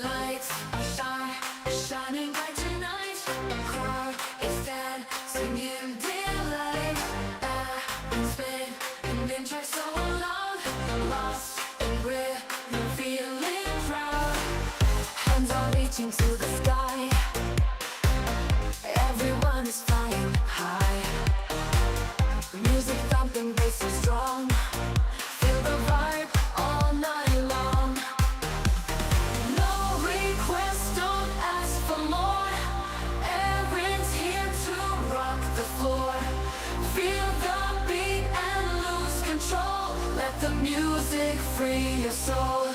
Lights are shining bright tonight. The crowd is dead, singing delight. It's been track so long, lost in rhythm, feeling proud. Hands are reaching to the sky. Everyone is flying high. Music thumping, bass is strong. Feel the vibe all night long. No request, don't ask for more. Erin's here to rock the floor. Feel the beat and lose control. Let the music free your soul.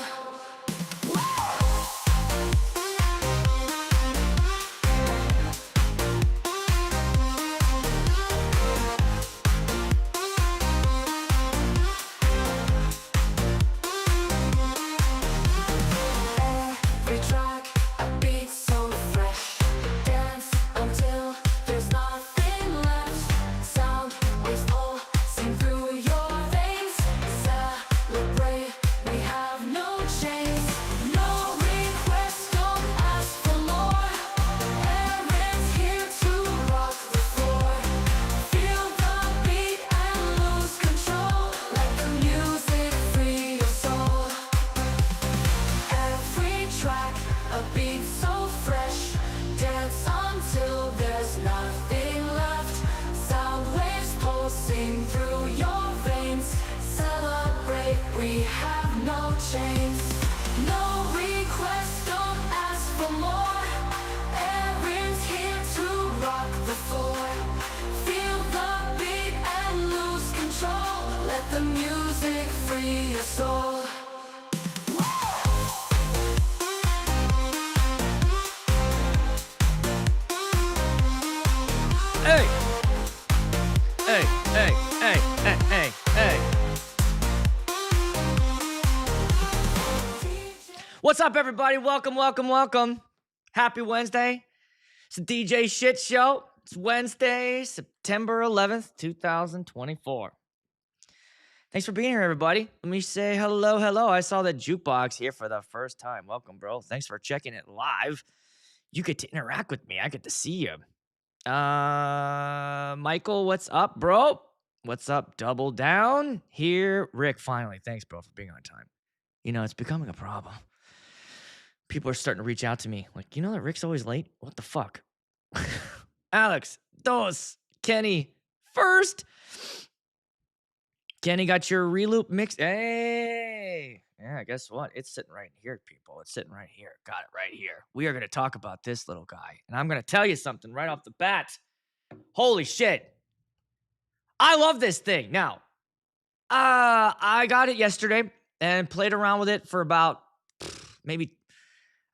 Every track, a beat so fresh. Dance until there's nothing left. Sound waves pulsing through your veins. Celebrate, we have no chains. No request, don't ask for more. Erin's here to rock the floor. Feel the beat and lose control. Let the music free your soul. Every track, a beat so fresh. Dance until there's nothing left. Sound waves pulsing through your veins. Celebrate, we have no chains. No request, don't ask for more. Erin's here to rock the floor. Feel the beat and lose control. Let the music free your soul. Hey, hey, hey, hey, hey, hey, hey. What's up, everybody? Welcome, welcome, welcome. Happy Wednesday. It's the DJ Shit Show. It's Wednesday, September 11th, 2024. Thanks for being here, everybody. Let me say hello, hello. I saw the jukebox here for the first time. Welcome, bro. Thanks for checking it live. You get to interact with me. I get to see you. Michael, what's up, bro? What's up? Double down here. Rick, finally. Thanks, bro, for being on time. You know, it's becoming a problem. People are starting to reach out to me. Like, you know that Rick's always late? What the fuck? Alex, Dos, Kenny, first. Kenny got your Reloop mix. Hey. Yeah, guess what? It's sitting right here, people. It's sitting right here. Got it right here. We are going to talk about this little guy. And I'm going to tell you something right off the bat. Holy shit. I love this thing. Now, I got it yesterday and played around with it for about maybe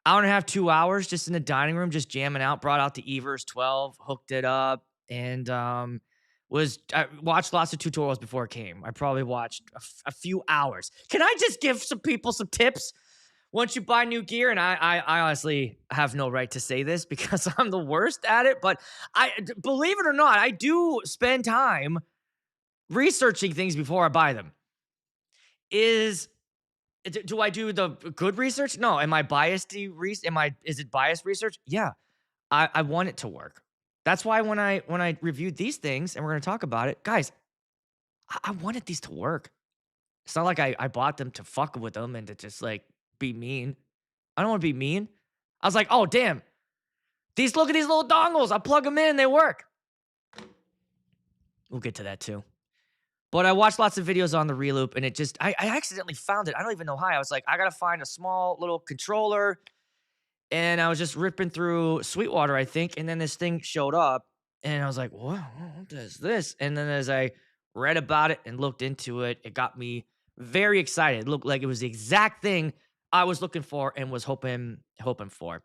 hour and a half, 2 hours, just in the dining room, just jamming out. Brought out the Evers 12, hooked it up, and I watched lots of tutorials before it came. I probably watched a few hours. Can I just give some people some tips once you buy new gear? And I honestly have no right to say this because I'm the worst at it, but believe it or not, I do spend time researching things before I buy them. Do I do the good research? No. Am I biased? Is it biased research? Yeah. I want it to work. That's why when I reviewed these things and we're gonna talk about it, guys, I wanted these to work. It's not like I bought them to fuck with them and to just like be mean. I don't want to be mean. I was like, oh damn, look at these little dongles. I plug them in, they work. We'll get to that too. But I watched lots of videos on the Reloop, and I accidentally found it. I don't even know how. I was like, I gotta find a small little controller. And I was just ripping through Sweetwater, I think, and then this thing showed up, and I was like, "What is this?" And then as I read about it and looked into it, it got me very excited. It looked like it was the exact thing I was looking for and was hoping for.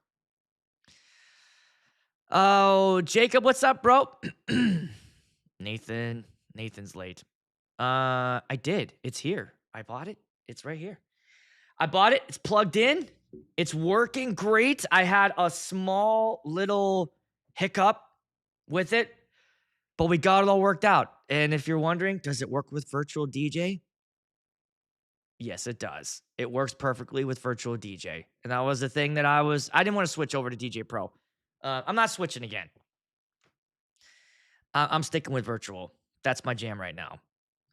Oh, Jacob, what's up, bro? Nathan's late. I did. It's here. I bought it. It's right here. I bought it. It's plugged in. It's working great. I had a small little hiccup with it, but we got it all worked out. And if you're wondering, does it work with virtual DJ? Yes, it does. It works perfectly with virtual DJ. And that was the thing that I didn't want to switch over to DJ Pro. I'm not switching again. I'm sticking with virtual. That's my jam right now.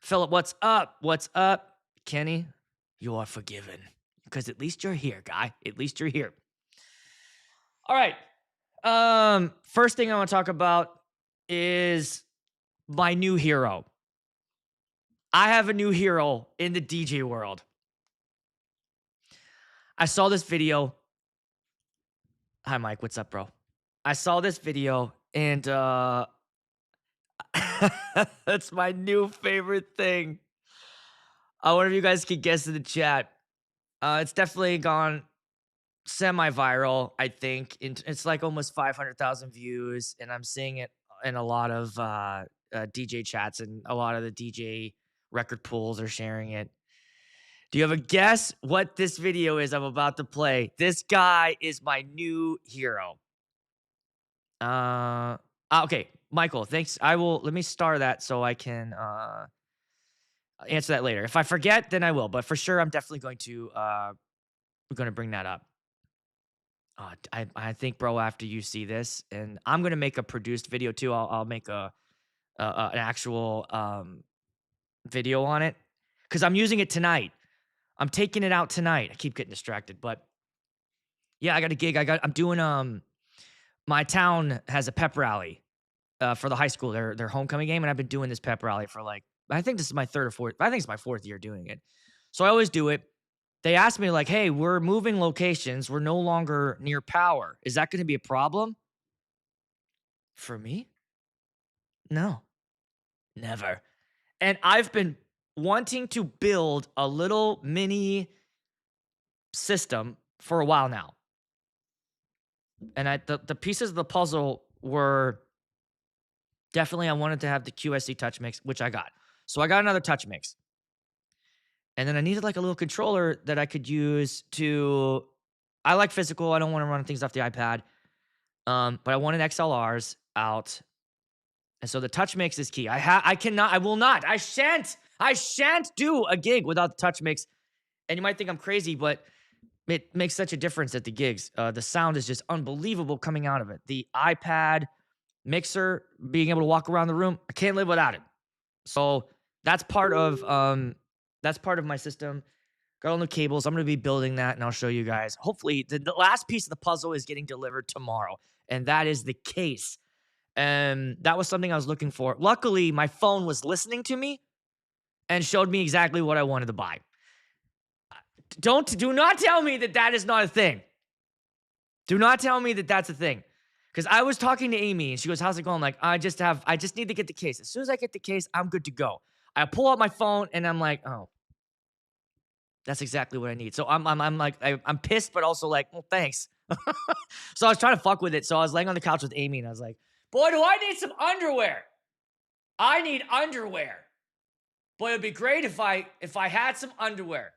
Philip, what's up? What's up? Kenny, you are forgiven. Because at least you're here, guy. At least you're here. All right. First thing I want to talk about is my new hero. I have a new hero in the DJ world. I saw this video. Hi, Mike. What's up, bro? I saw this video, and that's my new favorite thing. I wonder if you guys could guess in the chat. It's definitely gone semi-viral, I think. It's like almost 500,000 views, and I'm seeing it in a lot of DJ chats, and a lot of the DJ record pools are sharing it. Do you have a guess what this video is I'm about to play? This guy is my new hero. Okay, Michael, thanks. Let me star that so I can answer that later. If I forget, then I will. But for sure, I'm definitely going to bring that up. I think, bro, after you see this, and I'm gonna make a produced video too. I'll make an actual video on it because I'm using it tonight. I'm taking it out tonight. I keep getting distracted, but yeah, I got a gig. I'm doing my town has a pep rally for the high school, their homecoming game, and I've been doing this pep rally for like, I think this is my third or fourth. I think it's my fourth year doing it. So I always do it. They asked me like, "Hey, we're moving locations. We're no longer near power. Is that going to be a problem?" For me? No. Never. And I've been wanting to build a little mini system for a while now. And the pieces of the puzzle were definitely I wanted to have the QSC touch mix, which I got. So I got another touch mix. And then I needed like a little controller that I could use to I like physical. I don't want to run things off the iPad. But I wanted XLRs out. And so the touch mix is key. I shan't do a gig without the touch mix. And you might think I'm crazy, but it makes such a difference at the gigs. The sound is just unbelievable coming out of it. The iPad mixer, being able to walk around the room, I can't live without it. So that's part of my system. Got all new cables. I'm going to be building that, and I'll show you guys. Hopefully, the last piece of the puzzle is getting delivered tomorrow, and that is the case. And that was something I was looking for. Luckily, my phone was listening to me and showed me exactly what I wanted to buy. Do not tell me that is not a thing. Do not tell me that that's a thing. Because I was talking to Amy, and she goes, "How's it going?" I'm like, I just need to get the case. As soon as I get the case, I'm good to go. I pull out my phone, and I'm like, oh, that's exactly what I need. So I'm like, I'm pissed, but also like, well, thanks. So I was trying to fuck with it. So I was laying on the couch with Amy, and I was like, boy, do I need some underwear. I need underwear. Boy, it'd be great if I had some underwear.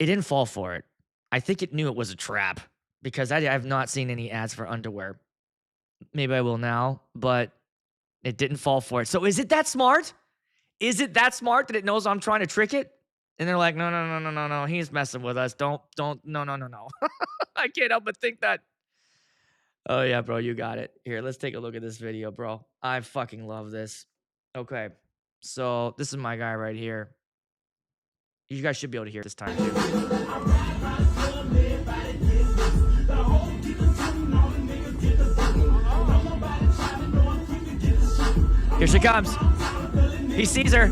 It didn't fall for it. I think it knew it was a trap because I have not seen any ads for underwear. Maybe I will now, but it didn't fall for it. So is it that smart? Is it that smart that it knows I'm trying to trick it? And they're like, no. He's messing with us. Don't. No. I can't help but think that. Oh, yeah, bro, you got it. Here, let's take a look at this video, bro. I fucking love this. Okay, so this is my guy right here. You guys should be able to hear it this time, too. Here she comes. He sees her.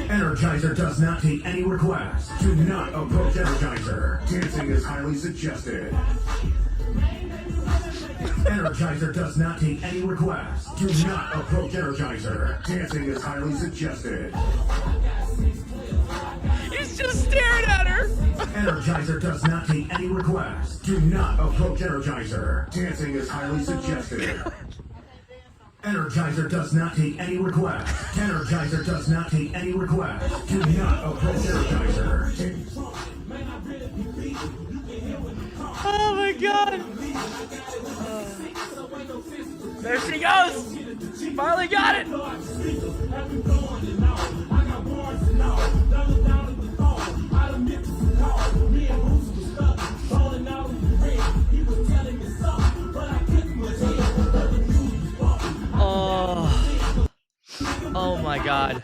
Energizer does not take any requests. Do not approach Energizer. Dancing is highly suggested. Energizer does not take any requests. Do not approach Energizer. Dancing is highly suggested. He's just staring at her. Energizer does not take any requests. Do not approach Energizer. Dancing is highly suggested. Energizer does not take any requests. Energizer does not take any requests. Do not approach Energizer. Oh my god. There she goes. She finally got it. god.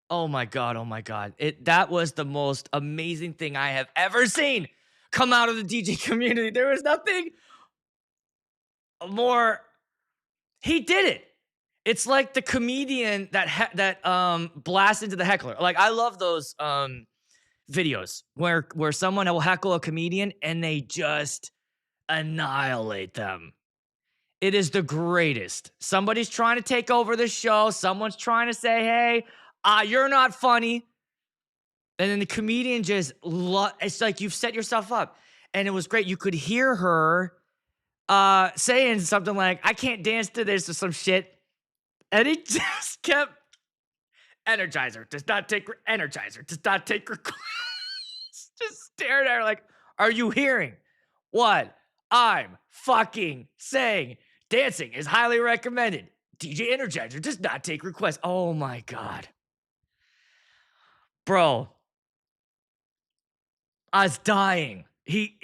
Oh my god. Oh my god. That was the most amazing thing I have ever seen come out of the DJ community. There was nothing more. He did it. It's like the comedian that blasts into the heckler. Like, I love those videos where someone will heckle a comedian and they just annihilate them. It is the greatest. Somebody's trying to take over the show. Someone's trying to say, hey, you're not funny. And then the comedian just, it's like you've set yourself up. And it was great. You could hear her saying something like, I can't dance to this or some shit. And he just kept, Energizer does not take requests. Just staring at her like, are you hearing what I'm fucking saying? Dancing is highly recommended. DJ Energizer does not take requests. Oh my god. Bro. I was dying. He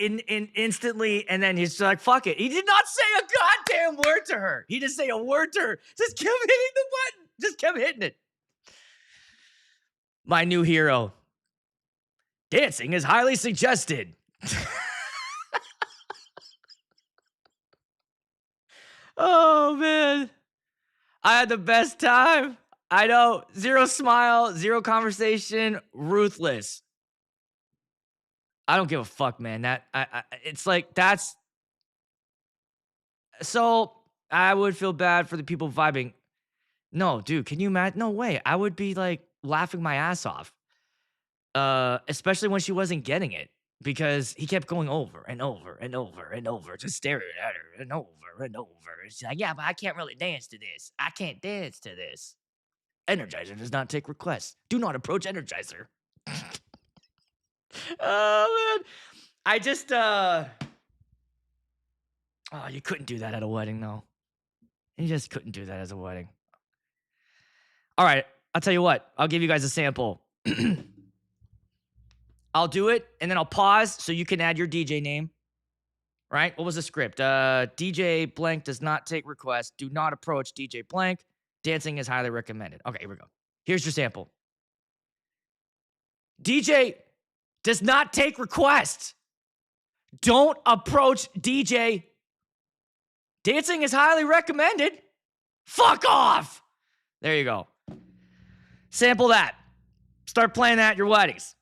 instantly, and then he's like, fuck it. He did not say a goddamn word to her. He didn't say a word to her. Just kept hitting the button. Just kept hitting it. My new hero. Dancing is highly suggested. Oh, man. I had the best time. I know. Zero smile, zero conversation, ruthless. I don't give a fuck, man. It's like, that's... So, I would feel bad for the people vibing. No, dude, can you imagine? No way. I would be, like, laughing my ass off. Especially when she wasn't getting it. Because he kept going over and over and over and over, just staring at her and over and over. She's like, yeah, but I can't really dance to this. I can't dance to this. Energizer does not take requests. Do not approach Energizer. Oh, man. I just, oh, you couldn't do that at a wedding, though. You just couldn't do that as a wedding. All right, I'll tell you what. I'll give you guys a sample. I'll do it, and then I'll pause so you can add your DJ name. Right? What was the script? DJ blank does not take requests. Do not approach DJ blank. Dancing is highly recommended. Okay, here we go. Here's your sample. DJ does not take requests. Don't approach DJ. Dancing is highly recommended. Fuck off. There you go. Sample that. Start playing that at your weddings.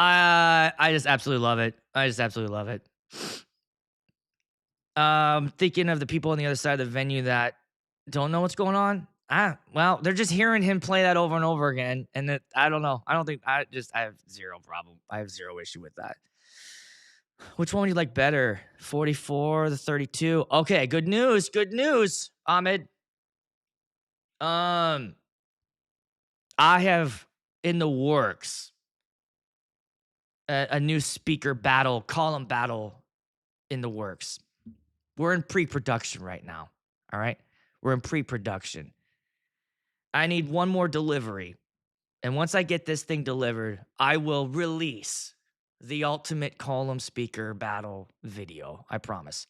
I just absolutely love it. I just absolutely love it. Thinking of the people on the other side of the venue that don't know what's going on. Well, they're just hearing him play that over and over again. And that, I don't know. I have zero problem. I have zero issue with that. Which one would you like better? 44 or the 32? Okay, good news. Good news, Ahmed. I have in the works a new speaker battle, column battle in the works. We're in pre-production right now. All right? We're in pre-production. I need one more delivery. And once I get this thing delivered, I will release the ultimate column speaker battle video. I promise.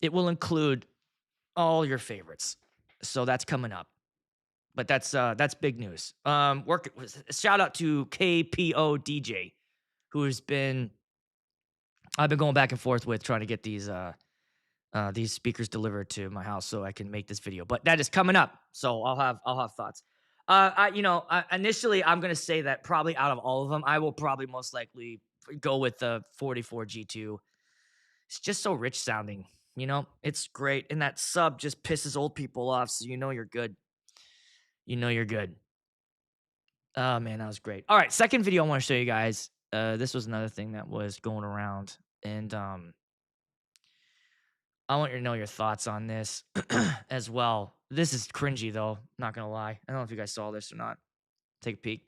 It will include all your favorites. So that's coming up. But that's big news. Shout out to KPO DJ, who's I've been going back and forth with trying to get these speakers delivered to my house so I can make this video. But that is coming up, so I'll have thoughts. Initially I'm gonna say that probably out of all of them, I will probably most likely go with the 44 G2. It's just so rich sounding, it's great, and that sub just pisses old people off, so you're good. You're good. Oh man, that was great. All right, second video I want to show you guys. This was another thing that was going around, and I want you to know your thoughts on this as well. This is cringy though, not gonna lie. I don't know if you guys saw this or not. Take a peek.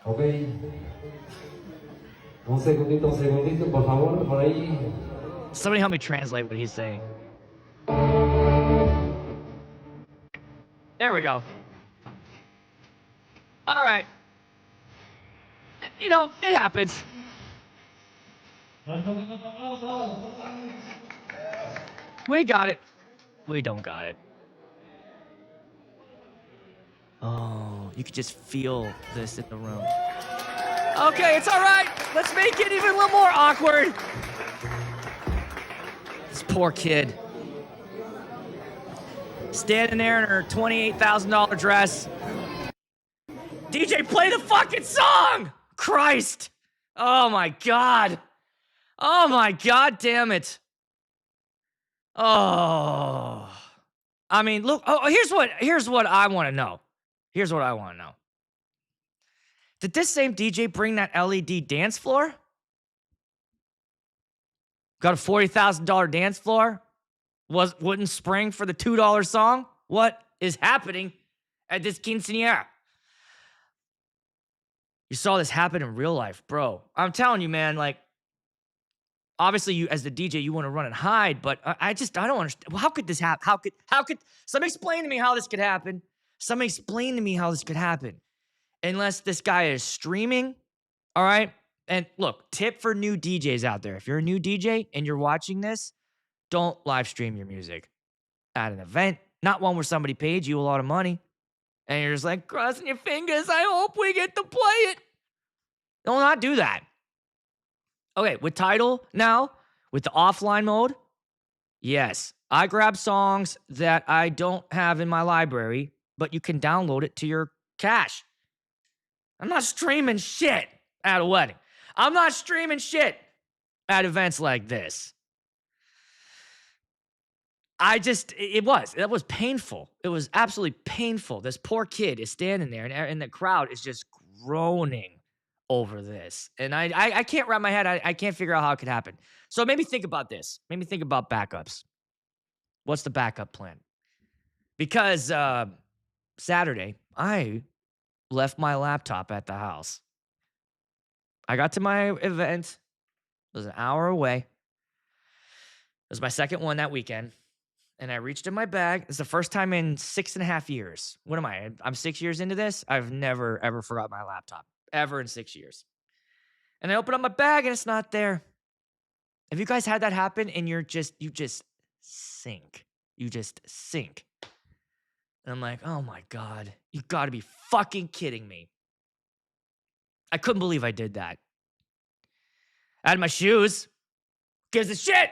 Ok. Un segundito, por favor, por ahí. Somebody help me translate what he's saying. There we go. All right. You know, it happens. We got it. We don't got it. Oh, you could just feel this in the room. Okay, it's all right. Let's make it even a little more awkward. This poor kid. Standing there in her $28,000 dress. DJ, play the fucking song! Christ! Oh my God. Oh my God damn it. Oh. I mean, look, here's what I want to know. Here's what I want to know. Did this same DJ bring that LED dance floor? Got a $40,000 dance floor? Wouldn't spring for the $2 song? What is happening at this quinceañera? You saw this happen in real life, bro. I'm telling you, man, like, obviously you as the DJ, you want to run and hide, but I don't understand. Well, how could this happen? How could somebody explain to me how this could happen? Somebody explain to me how this could happen. Unless this guy is streaming, all right? And look, tip for new DJs out there. If you're a new DJ and you're watching this, don't live stream your music at an event. Not one where somebody paid you a lot of money. And you're just like, crossing your fingers, I hope we get to play it. Don't not do that. Okay, with Tidal now, with the offline mode, yes, I grab songs that I don't have in my library, but you can download it to your cache. I'm not streaming shit at a wedding. I'm not streaming shit at events like this. It was painful. It was absolutely painful. This poor kid is standing there and the crowd is just groaning over this. And I can't wrap my head. I can't figure out how it could happen. So it made me think about this. Made me think about backups. What's the backup plan? Because Saturday, I left my laptop at the house. I got to my event. It was an hour away. It was my second one that weekend. And I reached in my bag. It's the first time in 6.5 years. What am I? I'm 6 years into this. I've never, ever forgot my laptop. Ever in 6 years. And I open up my bag and it's not there. Have you guys had that happen and you just sink? You just sink. And I'm like, oh my God, you gotta be fucking kidding me. I couldn't believe I did that. I had my shoes. Gives a shit.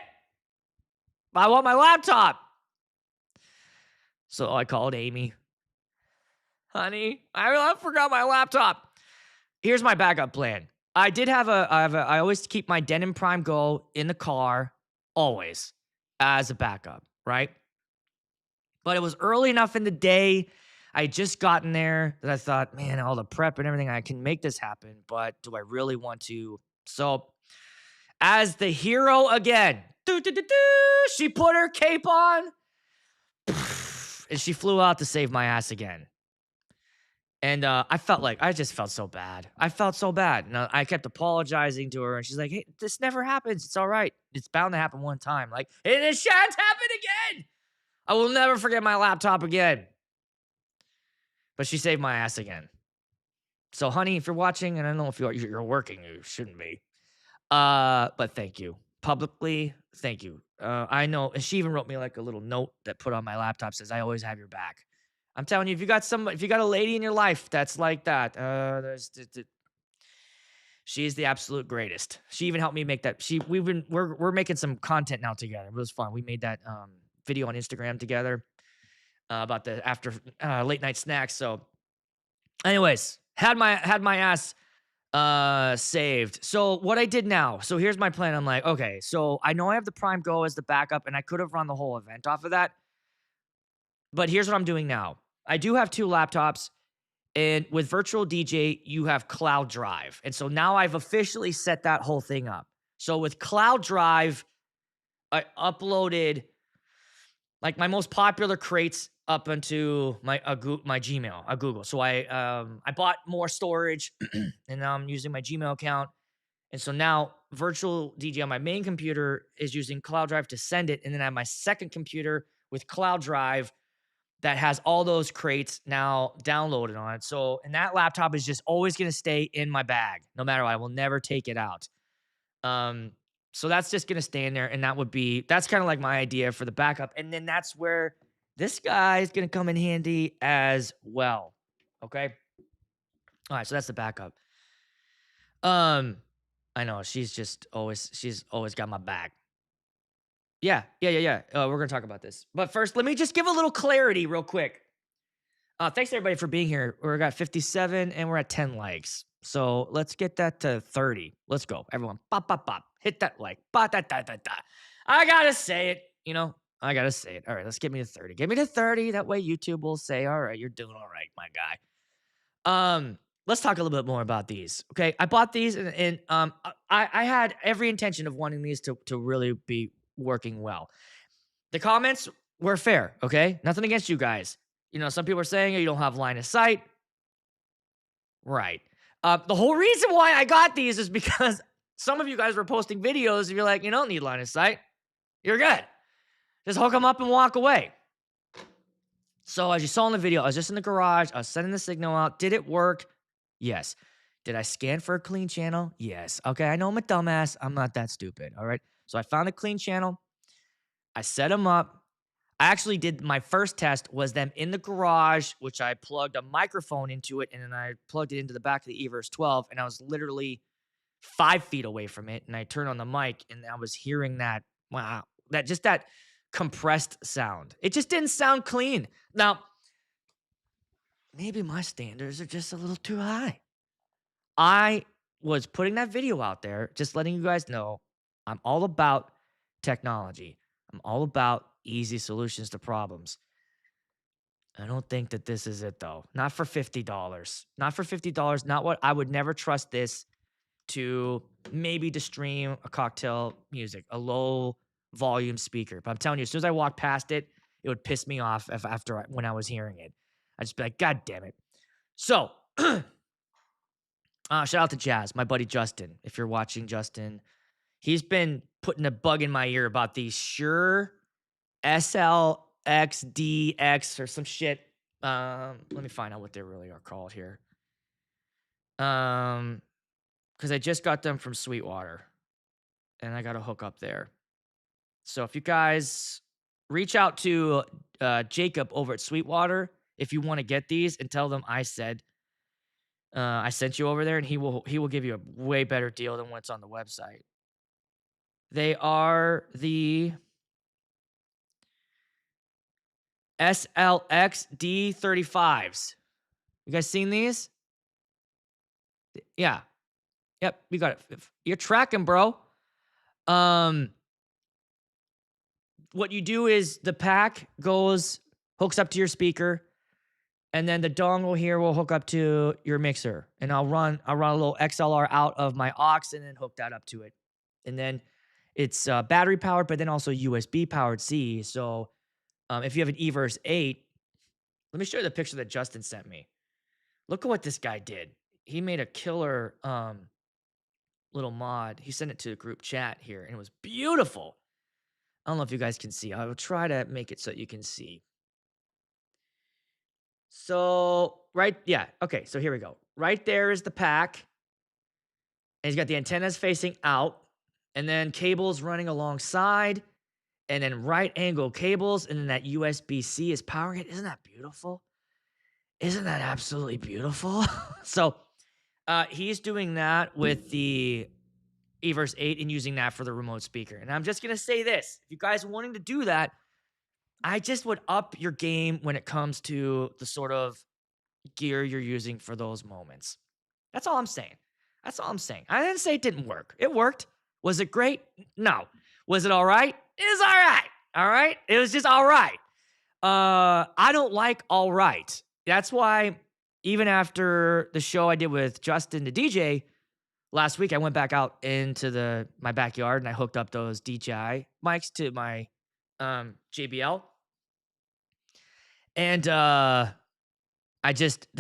I want my laptop. So I called Amy. Honey, I forgot my laptop. Here's my backup plan. I always keep my Denon Prime Go in the car, always, as a backup, right? But it was early enough in the day. I had just gotten there that I thought, man, all the prep and everything, I can make this happen, but do I really want to? So, as the hero again, she put her cape on, and she flew out to save my ass again. And I just felt so bad. I felt so bad. And I kept apologizing to her, and she's like, hey, this never happens. It's all right. It's bound to happen one time. Like, it shan't happen again. I will never forget my laptop again. But she saved my ass again. So, honey, if you're watching, and I don't know if you're working, you shouldn't be. But thank you. Publicly, thank you. I know, and she even wrote me like a little note that put on my laptop, says, I always have your back. I'm telling you, if you got a lady in your life that's like that, she's the absolute greatest. She even helped me make that. We're making some content now together. It was fun. We made that video on Instagram together about the after late night snacks. So, anyways, had my ass saved. So what I did now, so here's my plan. I'm like, okay, so I know I have the Prime Go as the backup, and I could have run the whole event off of that. But here's what I'm doing now. I do have 2 laptops, and with Virtual DJ, you have Cloud Drive. And so now I've officially set that whole thing up. So with Cloud Drive, I uploaded like my most popular crates up into my my Gmail, Google. So I bought more storage, and now I'm using my Gmail account. And so now virtual DJ on my main computer is using Cloud Drive to send it, and then I have my second computer with Cloud Drive that has all those crates now downloaded on it. So, and that laptop is just always going to stay in my bag, no matter what. I will never take it out. Um, so that's just gonna stay in there, and that's kind of like my idea for the backup. And then that's where this guy is gonna come in handy as well. Okay. All right, so that's the backup. Um, I know she's always got my back. Yeah. We're gonna talk about this, but first, let me just give a little clarity, real quick. Thanks everybody for being here. We got 57 and we're at 10 likes. So let's get that to 30. Let's go. Everyone. Bop, bop, bop. Hit that like. Ba, da, da, da, da. I gotta say it. I gotta say it. All right, let's get me to 30. Get me to 30. That way YouTube will say, all right, you're doing all right, my guy. Let's talk a little bit more about these. Okay. I bought these and I had every intention of wanting these to really be working well. The comments were fair, okay? Nothing against you guys. Some people are saying you don't have line of sight. Right. The whole reason why I got these is because some of you guys were posting videos and you're like, you don't need line of sight. You're good. Just hook them up and walk away. So as you saw in the video, I was just in the garage. I was sending the signal out. Did it work? Yes. Did I scan for a clean channel? Yes. Okay, I know I'm a dumbass. I'm not that stupid, all right? So I found a clean channel. I set them up. I actually did my first test was them in the garage, which I plugged a microphone into it, and then I plugged it into the back of the Everse 12, and I was literally 5 feet away from it, and I turned on the mic, and I was hearing that, wow, that compressed sound. It just didn't sound clean. Now, maybe my standards are just a little too high. I was putting that video out there, just letting you guys know I'm all about technology. I'm all about easy solutions to problems. I don't think that this is it, though. Not for $50. Not for $50. Not what I would never trust this to maybe to stream a cocktail music, a low volume speaker. But I'm telling you, as soon as I walked past it, it would piss me off when I was hearing it. I'd just be like, God damn it. So, shout out to Jazz, my buddy Justin. If you're watching, Justin, he's been putting a bug in my ear about these Shure SLXDX or some shit. Let me find out what they really are called here. Because I just got them from Sweetwater, and I got to hook up there. So if you guys reach out to Jacob over at Sweetwater if you want to get these, and tell them I said I sent you over there, and he will give you a way better deal than what's on the website. They are the SLX D35s. You guys seen these? Yeah. Yep, you got it. You're tracking, bro. What you do is the pack hooks up to your speaker, and then the dongle here will hook up to your mixer. And I'll run a little XLR out of my aux and then hook that up to it. And then it's battery powered, but then also USB powered C. So if you have an Everse 8, let me show you the picture that Justin sent me. Look at what this guy did. He made a killer little mod. He sent it to the group chat here, and it was beautiful. I don't know if you guys can see. I will try to make it so you can see. So, okay, so here we go. Right there is the pack. And he's got the antennas facing out, and then cables running alongside, and then right angle cables, and then that USB-C is powering it. Isn't that beautiful? Isn't that absolutely beautiful? So, he's doing that with the Everse 8 and using that for the remote speaker. And I'm just going to say this. If you guys are wanting to do that, I just would up your game when it comes to the sort of gear you're using for those moments. That's all I'm saying. That's all I'm saying. I didn't say it didn't work. It worked. Was it great? No. Was it all right? It was all right. All right? It was just all right. I don't like all right. That's why even after the show I did with Justin, the DJ, last week, I went back out into my backyard and I hooked up those DJI mics to my JBL. And the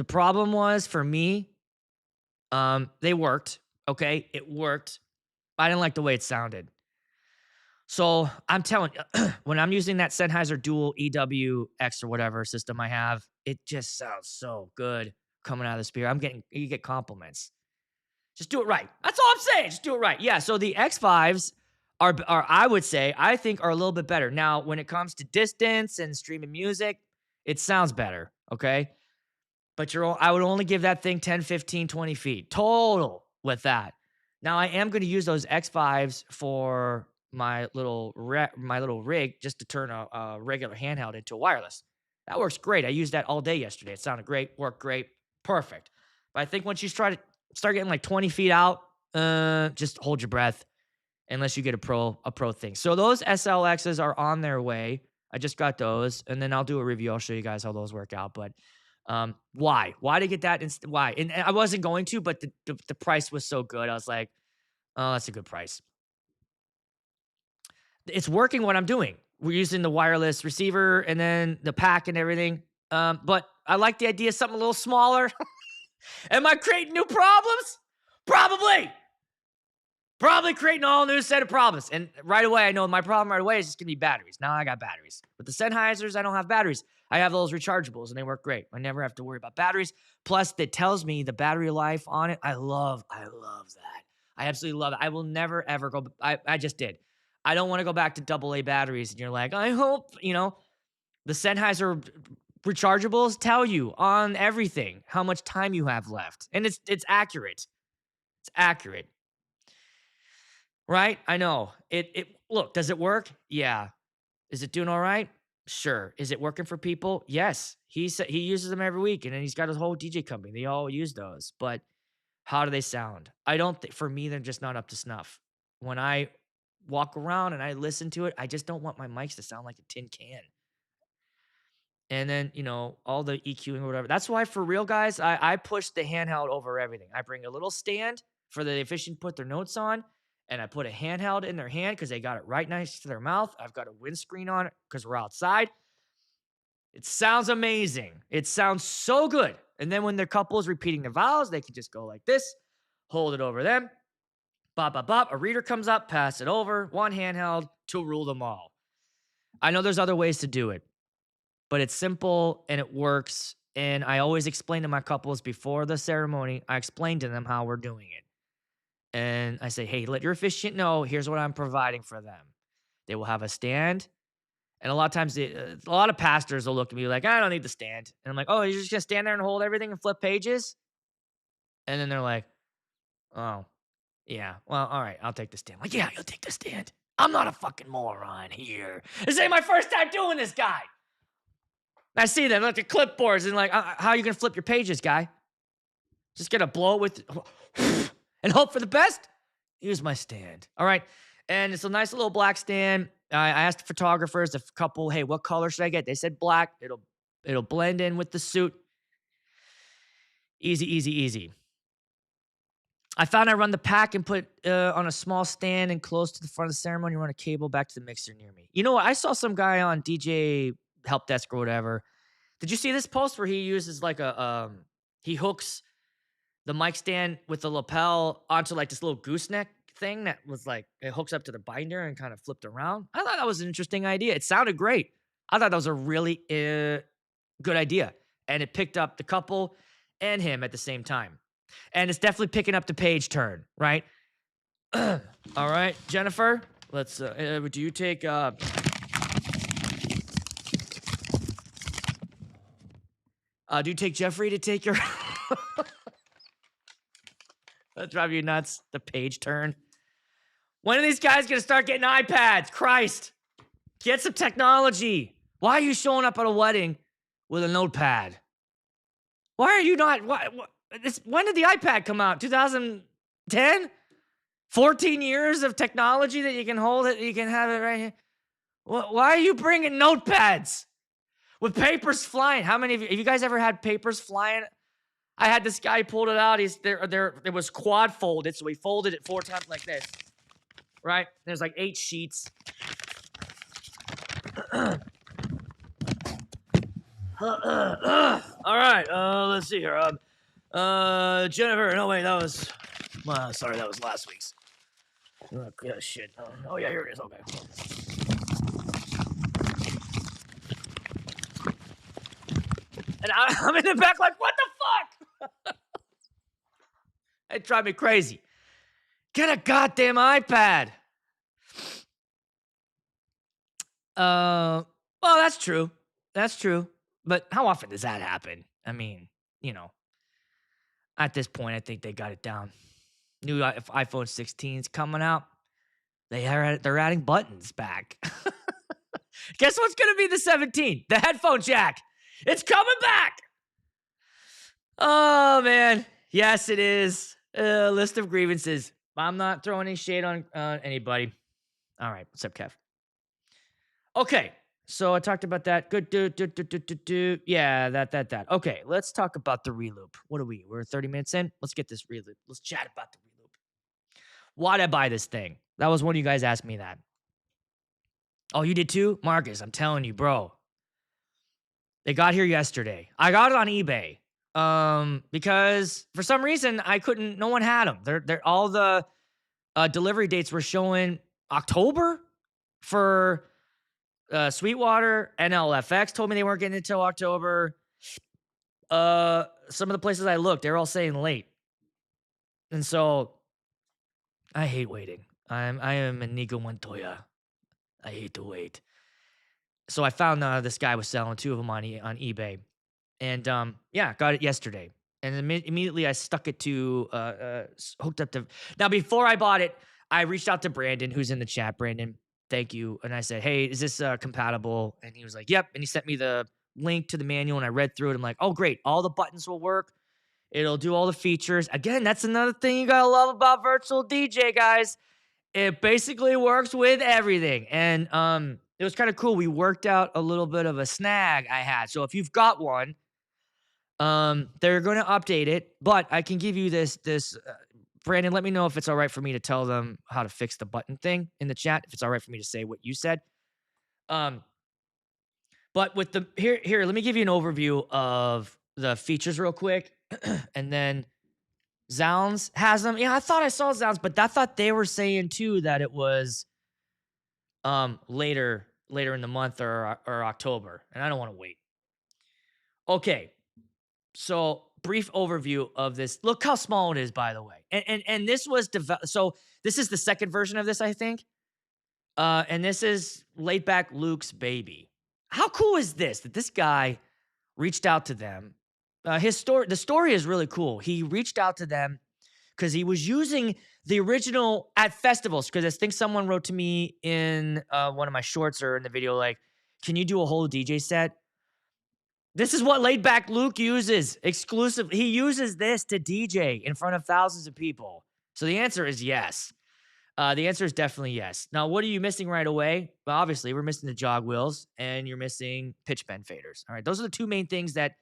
problem was for me, they worked. Okay, it worked. I didn't like the way it sounded. So I'm telling you, when I'm using that Sennheiser Dual EWX or whatever system I have, it just sounds so good coming out of the speaker. You get compliments. Just do it right. That's all I'm saying. Just do it right. Yeah. So the X5s are I would say, I think are a little bit better. Now, when it comes to distance and streaming music, it sounds better. Okay. But I would only give that thing 10, 15, 20 feet total with that. Now, I am going to use those X5s for my little rig just to turn a regular handheld into a wireless. That works great. I used that all day yesterday. It sounded great, worked great, perfect. But I think once you start getting like 20 feet out, just hold your breath unless you get a pro thing. So those SLXs are on their way. I just got those, and then I'll do a review. I'll show you guys how those work out. But why? Why to get that? Why? And I wasn't going to, but the price was so good. I was like, oh, that's a good price. It's working what I'm doing. We're using the wireless receiver and then the pack and everything. But I like the idea of something a little smaller. Am I creating new problems? Probably. Probably creating a whole new set of problems. And right away, I know my problem right away is just going to be batteries. Now I got batteries. With the Sennheisers, I don't have batteries. I have those rechargeables, and they work great. I never have to worry about batteries. Plus, it tells me the battery life on it. I love that. I absolutely love it. I will never, ever go. I just did. I don't want to go back to AA batteries. And you're like, I hope, the Sennheiser rechargeables tell you on everything how much time you have left. And it's accurate. It's accurate. Right? I know. Look, does it work? Yeah. Is it doing all right? Sure. Is it working for people? Yes. He uses them every week, and then he's got his whole DJ company. They all use those. But how do they sound? I don't think, for me, they're just not up to snuff. When I walk around and I listen to it, I just don't want my mics to sound like a tin can. And then, all the EQing or whatever. That's why, for real, guys, I push the handheld over everything. I bring a little stand for the efficient put their notes on, and I put a handheld in their hand because they got it right next to their mouth. I've got a windscreen on it because we're outside. It sounds amazing. It sounds so good. And then when their couple is repeating the vowels, they can just go like this, hold it over them. Bop, bop, bop. A reader comes up, pass it over. One handheld to rule them all. I know there's other ways to do it, but it's simple and it works. And I always explain to my couples before the ceremony, I explain to them how we're doing it. And I say, hey, let your officiant know, here's what I'm providing for them. They will have a stand. And a lot of times, a lot of pastors will look at me like, I don't need the stand. And I'm like, oh, you're just going to stand there and hold everything and flip pages? And then they're like, oh, yeah, well, all right, I'll take the stand. I'm like, yeah, you'll take the stand. I'm not a fucking moron here. This ain't my first time doing this, guy. I see them, look at clipboards, and like, how are you going to flip your pages, guy? Just going to blow it with... and hope for the best? Here's my stand. All right. And it's a nice little black stand. I asked the photographers, a couple, hey, what color should I get? They said black. It'll blend in with the suit. Easy, easy, easy. I found I run the pack and put on a small stand and close to the front of the ceremony, run a cable back to the mixer near me. You know what? I saw some guy on DJ Help Desk or whatever. Did you see this post where he uses like he hooks the mic stand with the lapel onto like this little gooseneck thing that was like, it hooks up to the binder and kind of flipped around? I thought that was an interesting idea. It sounded great. I thought that was a really good idea. And it picked up the couple and him at the same time. And it's definitely picking up the page turn, right? All right, Jennifer, let's, do you take, do you take Jeffrey to take your... That drive you nuts, the page turn. When are these guys going to start getting iPads? Christ. Get some technology. Why are you showing up at a wedding with a notepad? Why are you not... when did the iPad come out? 2010? 14 years of technology that you can hold it, you can have it right here. Why are you bringing notepads with papers flying? How many of you, have you guys ever had papers flying? I had this guy pulled it out. It was quad folded, so he folded it 4 times like this, right? There's like 8 sheets. All right. Let's see here. Jennifer. No, wait, that was. Sorry, that was last week's. Oh, yeah, shit. Oh, yeah, here it is. Okay. And I'm in the back like, what the fuck? It drive me crazy. Get a goddamn iPad. Well, that's true. That's true. But how often does that happen? I mean, you know, at this point, I think they got it down. New iPhone 16's coming out. They're adding buttons back. Guess what's gonna be the 17? The headphone jack. It's coming back. Oh man, yes it is. List of grievances. I'm not throwing any shade on anybody. All right, what's up, Kev? Okay, so I talked about that. Good, dude. Yeah, that. Okay, let's talk about the Reloop. What are we? We're 30 minutes in. Let's get this Reloop. Let's chat about the Reloop. Why'd I buy this thing? That was one of you guys asked me that. Oh, you did too? Marcus, I'm telling you, bro. They got here yesterday. I got it on eBay. Because for some reason no one had them. They're all the delivery dates were showing October for Sweetwater. NLFX told me they weren't getting it until October. Some of the places I looked, they're all saying late. And so I hate waiting. I am a Nico Montoya. I hate to wait. So I found this guy was selling two of them on eBay. And yeah, got it yesterday. And immediately I stuck it to, hooked up to. Now, before I bought it, I reached out to Brandon, who's in the chat. Brandon, thank you. And I said, hey, is this compatible? And he was like, yep. And he sent me the link to the manual, and I read through it. I'm like, oh, great. All the buttons will work. It'll do all the features. Again, that's another thing you got to love about Virtual DJ, guys. It basically works with everything. And it was kind of cool. We worked out a little bit of a snag I had. So if you've got one, they're going to update it, but I can give you this, Brandon, let me know if it's all right for me to tell them how to fix the button thing in the chat. If it's all right for me to say what you said. But with here, let me give you an overview of the features real quick. And then Zounds has them. Yeah, I thought I saw Zounds, but I thought they were saying too that it was, later in the month or October. And I don't want to wait. Okay. So, brief overview of this. Look how small it is, by the way. And this was developed. So, this is the second version of this, I think. And this is laid back Luke's baby. How cool is this? That this guy reached out to them. The story is really cool. He reached out to them because he was using the original at festivals. Because I think someone wrote to me in one of my shorts or in the video, like, can you do a whole DJ set? This is what laid back Luke uses exclusively. He uses this to DJ in front of thousands of people. So the answer is yes. The answer is definitely yes. Now, what are you missing right away? Well, obviously, we're missing the jog wheels and you're missing pitch bend faders. All right, those are the two main things that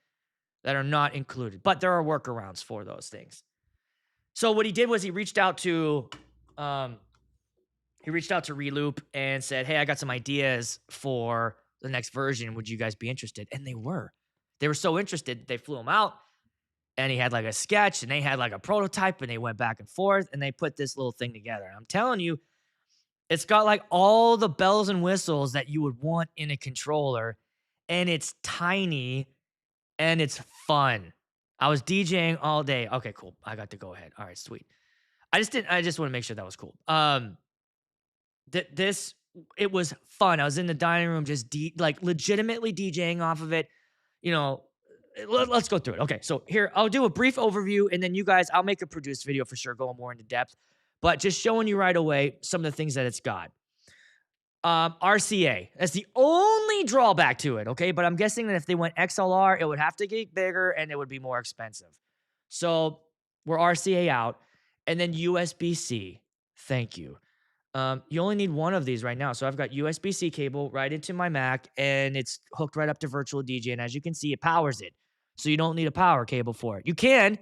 are not included, but there are workarounds for those things. So what he did was he reached out to Reloop and said, hey, I got some ideas for the next version. Would you guys be interested? And they were. They were so interested, they flew him out, and he had like a sketch, and they had like a prototype, and they went back and forth, and they put this little thing together. And I'm telling you, it's got like all the bells and whistles that you would want in a controller, and it's tiny, and it's fun. I was DJing all day. Okay, cool. I got to go ahead. All right, sweet. I just want to make sure that was cool. It was fun. I was in the dining room just legitimately DJing off of it. You know, let's go through it. Okay, so here, I'll do a brief overview, and then you guys, I'll make a produced video for sure, going more into depth. But just showing you right away some of the things that it's got. RCA. That's the only drawback to it, okay? But I'm guessing that if they went XLR, it would have to get bigger, and it would be more expensive. So we're RCA out. And then USB-C. Thank you. You only need one of these right now. So I've got USB-C cable right into my Mac, and it's hooked right up to Virtual DJ. And as you can see, it powers it. So you don't need a power cable for it. You can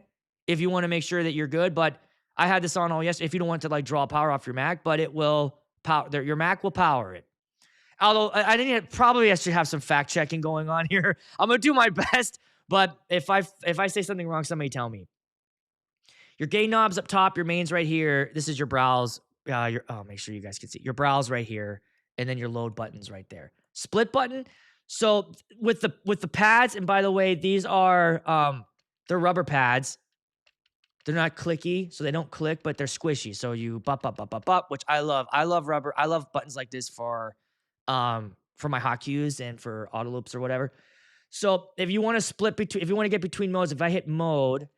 if you want to make sure that you're good, but I had this on all yesterday if you don't want to like draw power off your Mac, but it will power, your Mac will power it. Although probably I should have some fact checking going on here. I'm gonna do my best, but if I say something wrong, somebody tell me. Your gain knobs up top, your main's right here. This is your browse. Make sure you guys can see your browse right here, and then your load buttons right there. Split button. So with the pads, and by the way, these are they're rubber pads. They're not clicky, so they don't click, but they're squishy. So you bop, which I love. I love rubber. I love buttons like this for my hot cues and for auto loops or whatever. So if you want to if you want to get between modes, if I hit mode,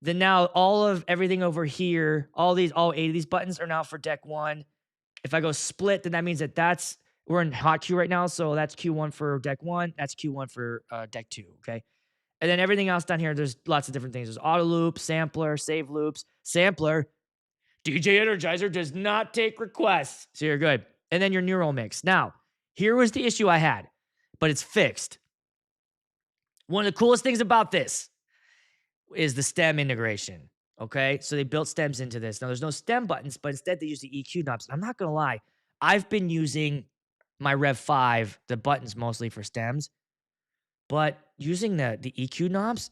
then now all of everything over here, all 8 of these buttons are now for deck 1. If I go split, then that means that we're in hot cue right now. So that's Q1 for deck 1. That's Q1 for deck 2. Okay. And then everything else down here, there's lots of different things. There's auto loop, sampler, save loops, sampler. DJ Energizer does not take requests. So you're good. And then your neural mix. Now, here was the issue I had, but it's fixed. One of the coolest things about this is the stem integration. Okay. So they built stems into this. Now there's no stem buttons, but instead they use the EQ knobs. I'm not going to lie. I've been using my Rev 5, the buttons mostly for stems, but using the EQ knobs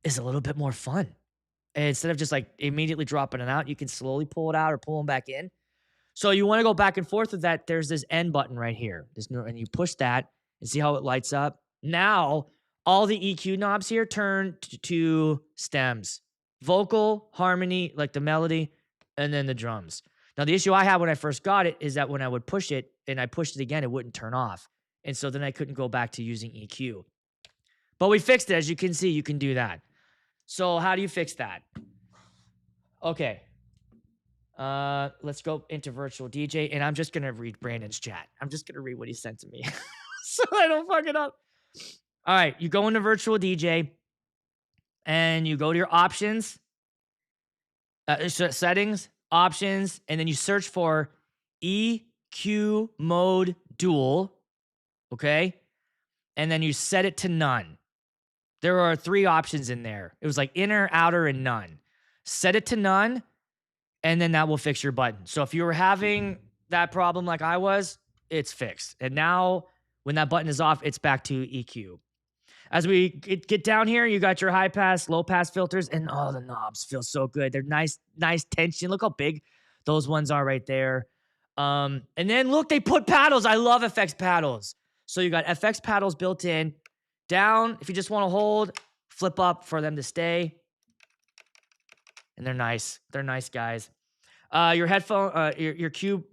is a little bit more fun. And instead of just like immediately dropping it out, you can slowly pull it out or pull them back in. So you want to go back and forth with that. There's this N button right here. And you push that and see how it lights up. Now, all the EQ knobs here turn to stems. Vocal, harmony, like the melody, and then the drums. Now, the issue I had when I first got it is that when I would push it and I pushed it again, it wouldn't turn off. And so then I couldn't go back to using EQ. But we fixed it. As you can see, you can do that. So how do you fix that? Okay. Let's go into virtual DJ, and I'm just going to read Brandon's chat. I'm just going to read what he sent to me so I don't fuck it up. All right. You go into virtual DJ, and you go to your options, settings, options, and then you search for EQ mode dual, okay? And then you set it to none. There are 3 options in there. It was like inner, outer, and none. Set it to none, and then that will fix your button. So if you were having that problem like I was, it's fixed. And now when that button is off, it's back to EQ. As we get down here, you got your high pass, low pass filters, and oh, the knobs feel so good. They're nice tension. Look how big those ones are right there. And then look, they put paddles. I love FX paddles. So you got FX paddles built in. Down, if you just want to hold, flip up for them to stay. And they're nice. They're nice, guys. Your headphone, your cue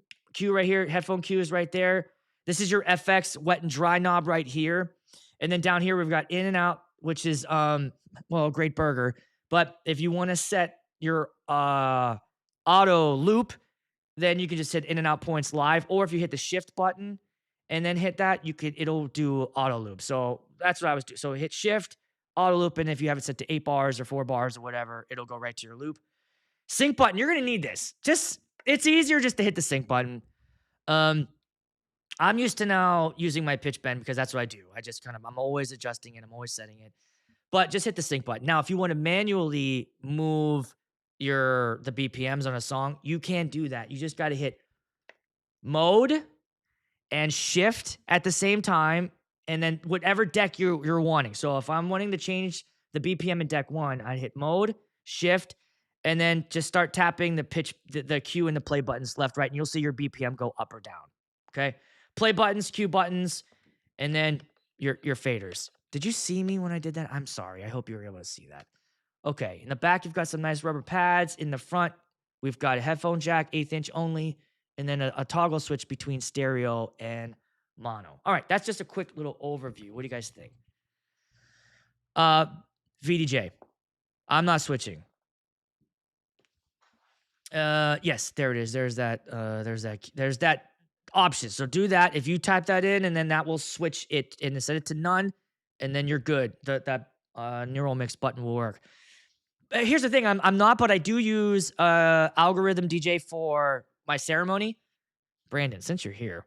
right here, headphone cue is right there. This is your FX wet and dry knob right here. And then down here, we've got in and out, which is, great burger. But if you want to set your auto loop, then you can just hit in and out points live. Or if you hit the shift button and then hit that, it'll do auto loop. So that's what I was doing. So hit shift, auto loop, and if you have it set to 8 bars or 4 bars or whatever, it'll go right to your loop. Sync button, you're gonna need this. It's easier just to hit the sync button. I'm used to now using my pitch bend because that's what I do. I'm always adjusting it. I'm always setting it. But just hit the sync button. Now, if you want to manually move the BPMs on a song, you can't do that. You just got to hit mode and shift at the same time, and then whatever deck you're wanting. So if I'm wanting to change the BPM in deck 1, I'd hit mode, shift, and then just start tapping the pitch, the cue and the play buttons left, right, and you'll see your BPM go up or down. Okay? Play buttons, cue buttons, and then your faders. Did you see me when I did that? I'm sorry. I hope you were able to see that. Okay. In the back, you've got some nice rubber pads. In the front, we've got a headphone jack, 1/8 inch only, and then a toggle switch between stereo and mono. All right. That's just a quick little overview. What do you guys think? VDJ. I'm not switching. Yes, there it is. There's that option. So do that. If you type that in, and then that will switch it and set it to none, and then you're good. That neural mix button will work. But here's the thing. I'm not, but I do use algorithm DJ for my ceremony. Brandon, since you're here,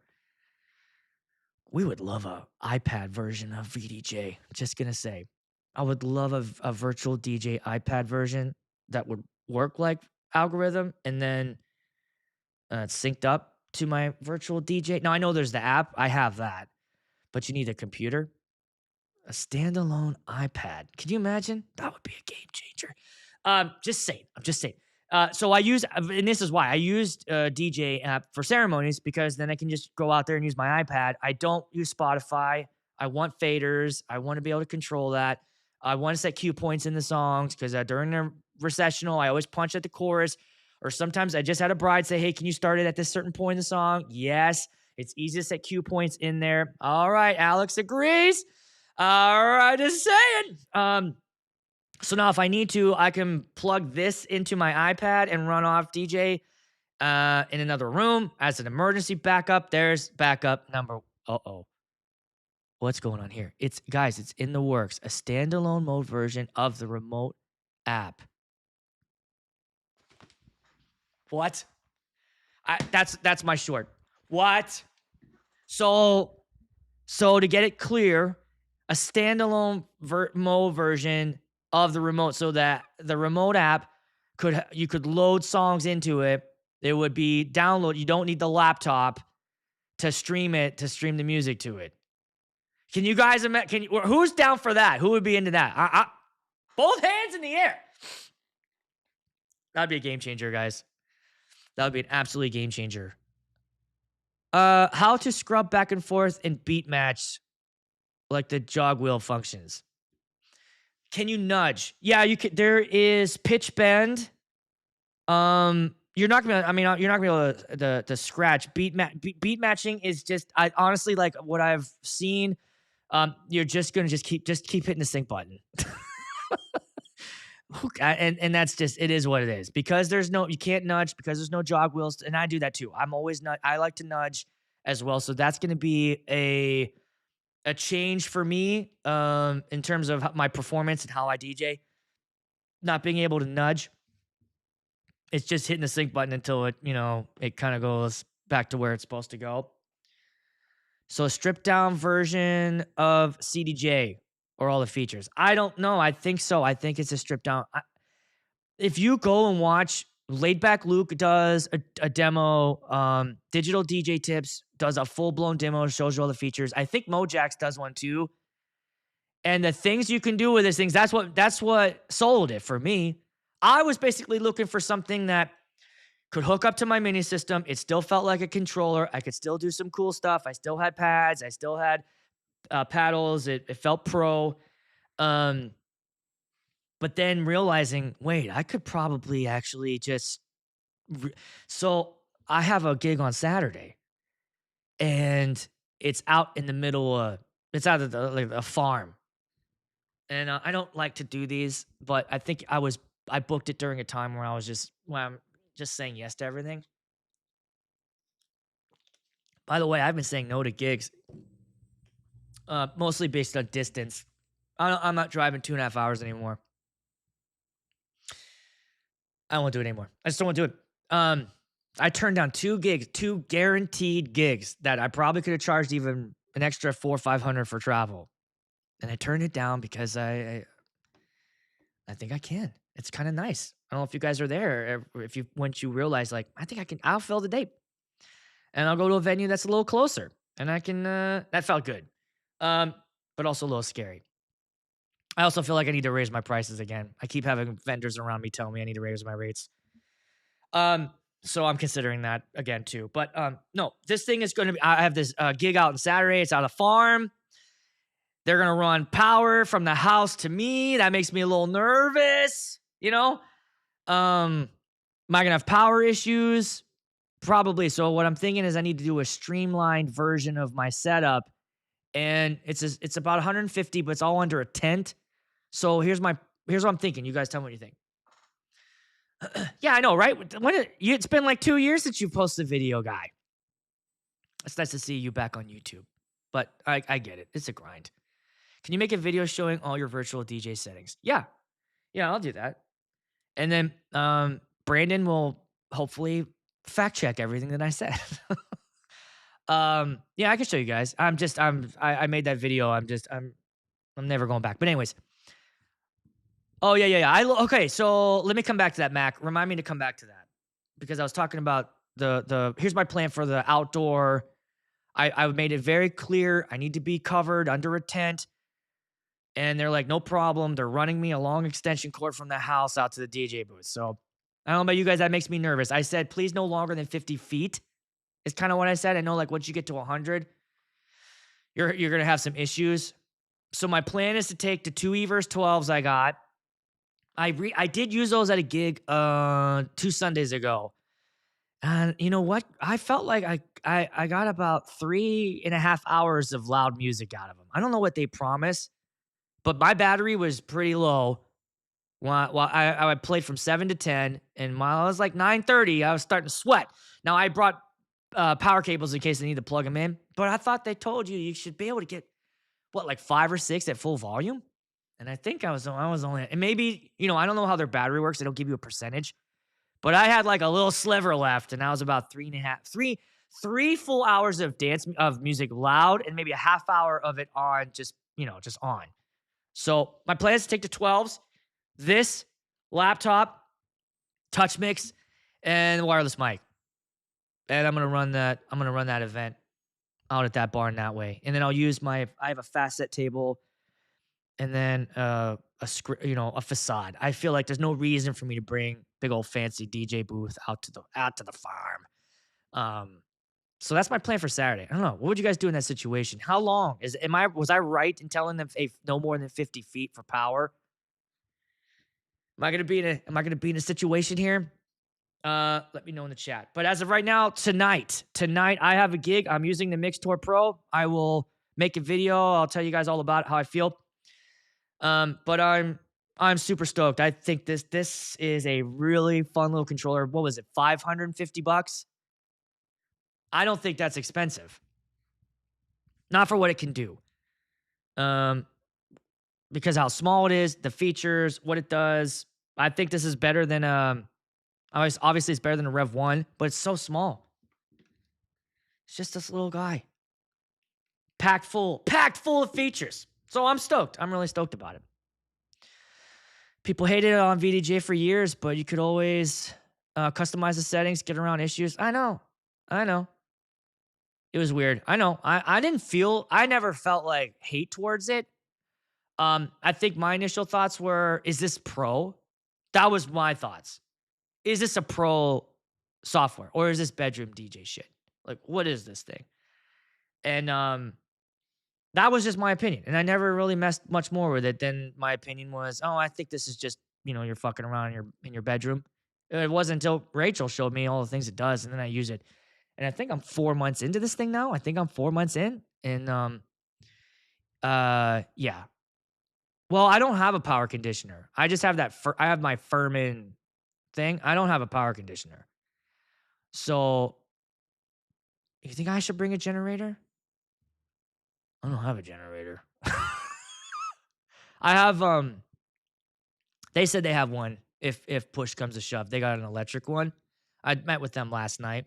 we would love a iPad version of VDJ. Just gonna say, I would love a virtual DJ iPad version that would work like algorithm, and then it's synced up. to my virtual DJ. Now I know there's the app. I have that, but you need a computer, a standalone iPad. Can you imagine? That would be a game changer. Just saying. I'm just saying. So I use, and this is why I used a DJ app for ceremonies, because then I can just go out there and use my iPad. I don't use Spotify. I want faders. I want to be able to control that. I want to set cue points in the songs, because during the recessional, I always punch at the chorus. Or sometimes I just had a bride say, hey, can you start it at this certain point in the song? Yes. It's easy to set cue points in there. All right. Alex agrees. All right. Just saying. So now if I need to, I can plug this into my iPad and run off DJ in another room as an emergency backup. There's backup number. What's going on here? It's in the works. A standalone mode version of the remote app. What? That's my short. What? So to get it clear, a standalone mode version of the remote, so that the remote app you could load songs into it. It would be download. You don't need the laptop to stream the music to it. Can you guys imagine? Who's down for that? Who would be into that? Both hands in the air. That'd be a game changer, guys. That would be an absolute game changer. How to scrub back and forth and beat match like the jog wheel functions. Can you nudge? Yeah, you can. There is pitch bend. You're not gonna. I mean, you're not gonna be able to scratch. Beat matching is just. I honestly, like what I've seen. You're just gonna keep hitting the sync button. And that's just, it is what it is, because you can't nudge, because there's no jog wheels, and I do that too. I'm always I like to nudge as well, so that's going to be a change for me in terms of my performance and how I DJ. Not being able to nudge, it's just hitting the sync button until it kind of goes back to where it's supposed to go. So a stripped down version of CDJ. Or all the features. I don't know. I think so. I think it's a stripped down. If you go and watch, Laid Back Luke does a demo. Digital DJ Tips does a full-blown demo, shows you all the features. I think Mojax does one too. And the things you can do with these things, that's what sold it for me. I was basically looking for something that could hook up to my mini system. It still felt like a controller. I could still do some cool stuff. I still had pads. I still had paddles. It felt pro. But then realizing, wait, I could probably actually just so I have a gig on Saturday, and it's out in the middle of it's out of a farm, and I don't like to do these, but I think I booked it during a time where I'm just saying yes to everything. By the way, I've been saying no to gigs. Mostly based on distance. I'm not driving 2.5 hours anymore. I won't do it anymore. I just don't want to do it. I turned down 2 guaranteed gigs that I probably could have charged even an extra $400 or $500 for travel, and I turned it down because I think I can. It's kind of nice. I don't know if you guys are there, or once you realize, like, I think I'll fill the date, and I'll go to a venue that's a little closer, and I can. That felt good. But also a little scary. I also feel like I need to raise my prices again. I keep having vendors around me tell me I need to raise my rates. So I'm considering that again too. But no, this thing is going to be, I have this gig out on Saturday. It's out of farm. They're going to run power from the house to me. That makes me a little nervous, Am I going to have power issues? Probably. So what I'm thinking is I need to do a streamlined version of my setup. And it's about 150, but it's all under a tent. So here's what I'm thinking. You guys tell me what you think. Yeah, I know, right? It's been like 2 years since you posted a video, guy. It's nice to see you back on YouTube, but I get it. It's a grind. Can you make a video showing all your virtual DJ settings? Yeah, I'll do that. And then Brandon will hopefully fact check everything that I said. Yeah, I can show you guys. I made that video. I'm never going back. But anyways. Oh, yeah. Okay, so let me come back to that, Mac. Remind me to come back to that, because I was talking about here's my plan for the outdoor. I made it very clear I need to be covered under a tent. And they're like, no problem. They're running me a long extension cord from the house out to the DJ booth. So I don't know about you guys. That makes me nervous. I said, please no longer than 50 feet is kind of what I said. I know like once you get to 100, you're going to have some issues. So my plan is to take the two Evers 12s I got. I did use those at a gig 2 Sundays ago. And you know what? I felt like I got about 3.5 hours of loud music out of them. I don't know what they promise, but my battery was pretty low. While I played from 7 to 10, and while I was like 9:30, I was starting to sweat. Now I brought power cables in case I need to plug them in, but I thought they told you should be able to get what, like 5 or 6 at full volume. And I think I was only, and maybe, I don't know how their battery works. They don't give you a percentage, but I had like a little sliver left, and I was about 3 full hours of music loud, and maybe a half hour of it on just on. So my plan is to take the 12s, this laptop, touch mix, and wireless mic, and I'm gonna run that. I'm gonna run that event out at that barn that way, and then I'll use I have a fast set table, and then a facade. I feel like there's no reason for me to bring big old fancy DJ booth out to the farm. So that's my plan for Saturday. I don't know. What would you guys do in that situation? How long was I right in telling them no more than 50 feet for power? Am I gonna be in a situation here? Let me know in the chat. But as of right now, tonight I have a gig. I'm using the Mixtour Pro. I will make a video. I'll tell you guys all about how I feel. But I'm super stoked. I think this is a really fun little controller. What was it? $550? I don't think that's expensive. Not for what it can do. Because how small it is, the features, what it does. I think this is better than obviously it's better than a Rev 1, but it's so small. It's just this little guy. Packed full of features. So I'm stoked. I'm really stoked about it. People hated it on VDJ for years, but you could always customize the settings, get around issues. I know. It was weird. I know. I never felt like hate towards it. I think my initial thoughts were, is this pro? That was my thoughts. Is this a pro software, or is this bedroom DJ shit? Like, what is this thing? And that was just my opinion. And I never really messed much more with it. Then my opinion was, oh, I think this is just, you're fucking around in your bedroom. It wasn't until Rachel showed me all the things it does, and then I use it. And I think I'm 4 months into this thing now. I think I'm 4 months in. And yeah. Well, I don't have a power conditioner. I just have I have my Furman thing. I don't have a power conditioner. So you think I should bring a generator? I don't have a generator. I have they said they have one if push comes to shove. They got an electric one. I met with them last night.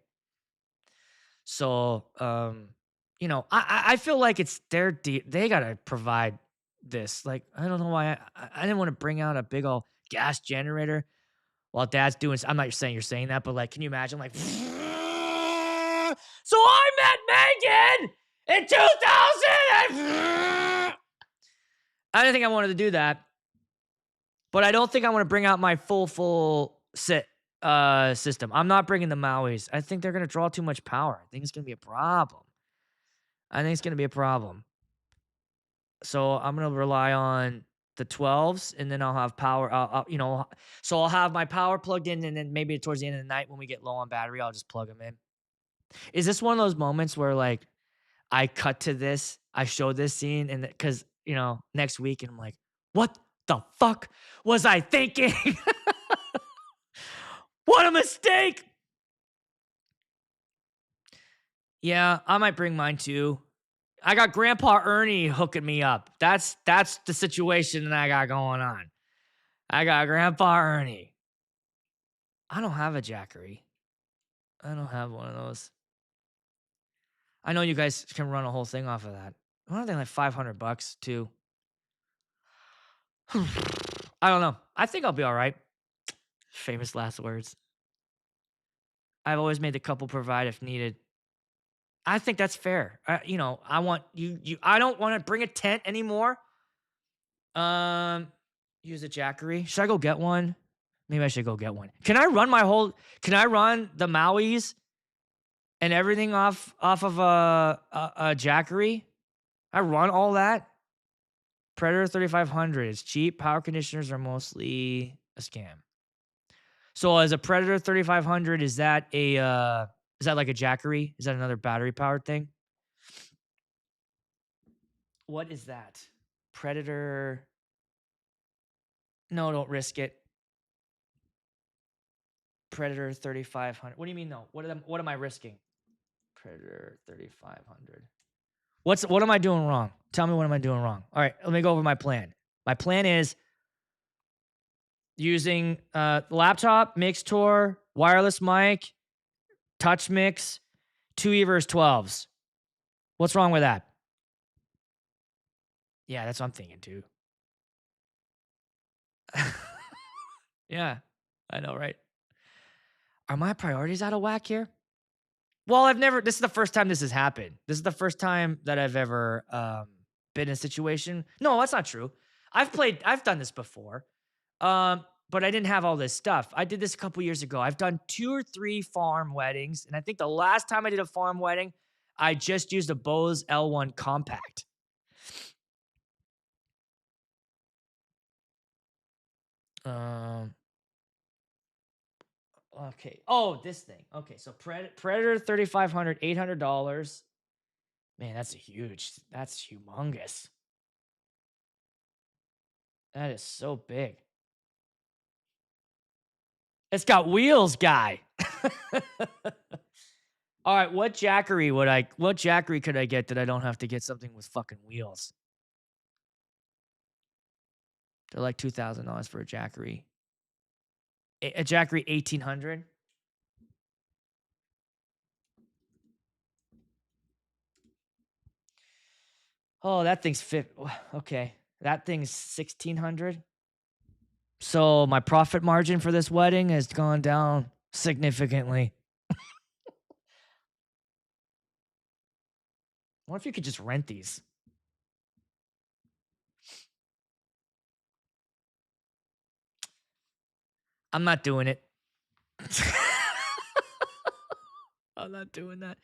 So I feel like it's they gotta provide this. Like, I don't know why I didn't want to bring out a big old gas generator while Dad's doing. I'm not saying you're saying that, but like, can you imagine like? So I met Megan in 2000. I didn't think I wanted to do that, but I don't think I want to bring out my full set system. I'm not bringing the Mauis. I think they're gonna draw too much power. I think it's gonna be a problem. So I'm gonna rely on the 12s, and then I'll have power. So I'll have my power plugged in, and then maybe towards the end of the night when we get low on battery, I'll just plug them in. Is this one of those moments where like I cut to this, I show this scene, and because next week, and I'm like, what the fuck was I thinking? What a mistake! Yeah, I might bring mine too. I got Grandpa Ernie hooking me up. That's the situation that I got going on. I got Grandpa Ernie. I don't have a Jackery. I don't have one of those. I know you guys can run a whole thing off of that. What are they, like $500 too? I don't know. I think I'll be all right. Famous last words. I've always made the couple provide if needed. I think that's fair. You know, I want you. I don't want to bring a tent anymore. Um, use a jackery. Should I go get one? Maybe I should go get one. Can I run my whole? Can I run the Maui's and everything off of a jackery? I run all that. Predator 3500 is cheap. Power conditioners are mostly a scam. So as a Predator 3500, is that like a jackery? Is that another battery powered thing? What is that? Predator. No, don't risk it. Predator 3500. What do you mean no? What am I risking? Predator 3500. What am I doing wrong? Tell me what am I doing wrong. All right, let me go over my plan. My plan is using laptop, Mixtour, wireless mic, touch mix, 2 Evers 12s. What's wrong with that? Yeah, that's what I'm thinking too. Yeah, I know, right? Are my priorities out of whack here? Well, this is the first time this has happened. This is the first time that I've ever been in a situation. No, that's not true. I've done this before. But I didn't have all this stuff. I did this a couple years ago. I've done 2 or 3 farm weddings. And I think the last time I did a farm wedding, I just used a Bose L1 compact. Okay. Oh, this thing. Okay, so Predator 3500, $800. Man, that's humongous. That is so big. It's got wheels, guy. All right, what jackery could I get that I don't have to get something with fucking wheels? They're like $2,000 for a jackery. A jackery 1,800. Oh, that thing's okay. That thing's 1,600. So my profit margin for this wedding has gone down significantly. What if you could just rent these? I'm not doing it. I'm not doing that.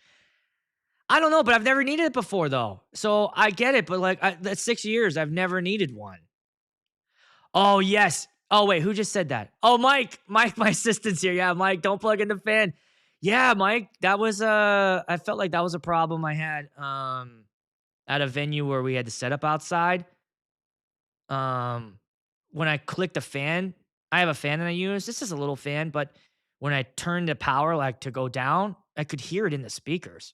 I don't know, but I've never needed it before, though. So I get it, but like, that's 6 years. I've never needed one. Oh, yes. Oh, wait, who just said that? Oh, Mike. Mike, my assistant's here. Yeah, Mike, don't plug in the fan. Yeah, Mike, that was I felt like that was a problem I had at a venue where we had to set up outside. When I clicked the fan, I have a fan that I use. This is a little fan, but when I turned the power like to go down, I could hear it in the speakers.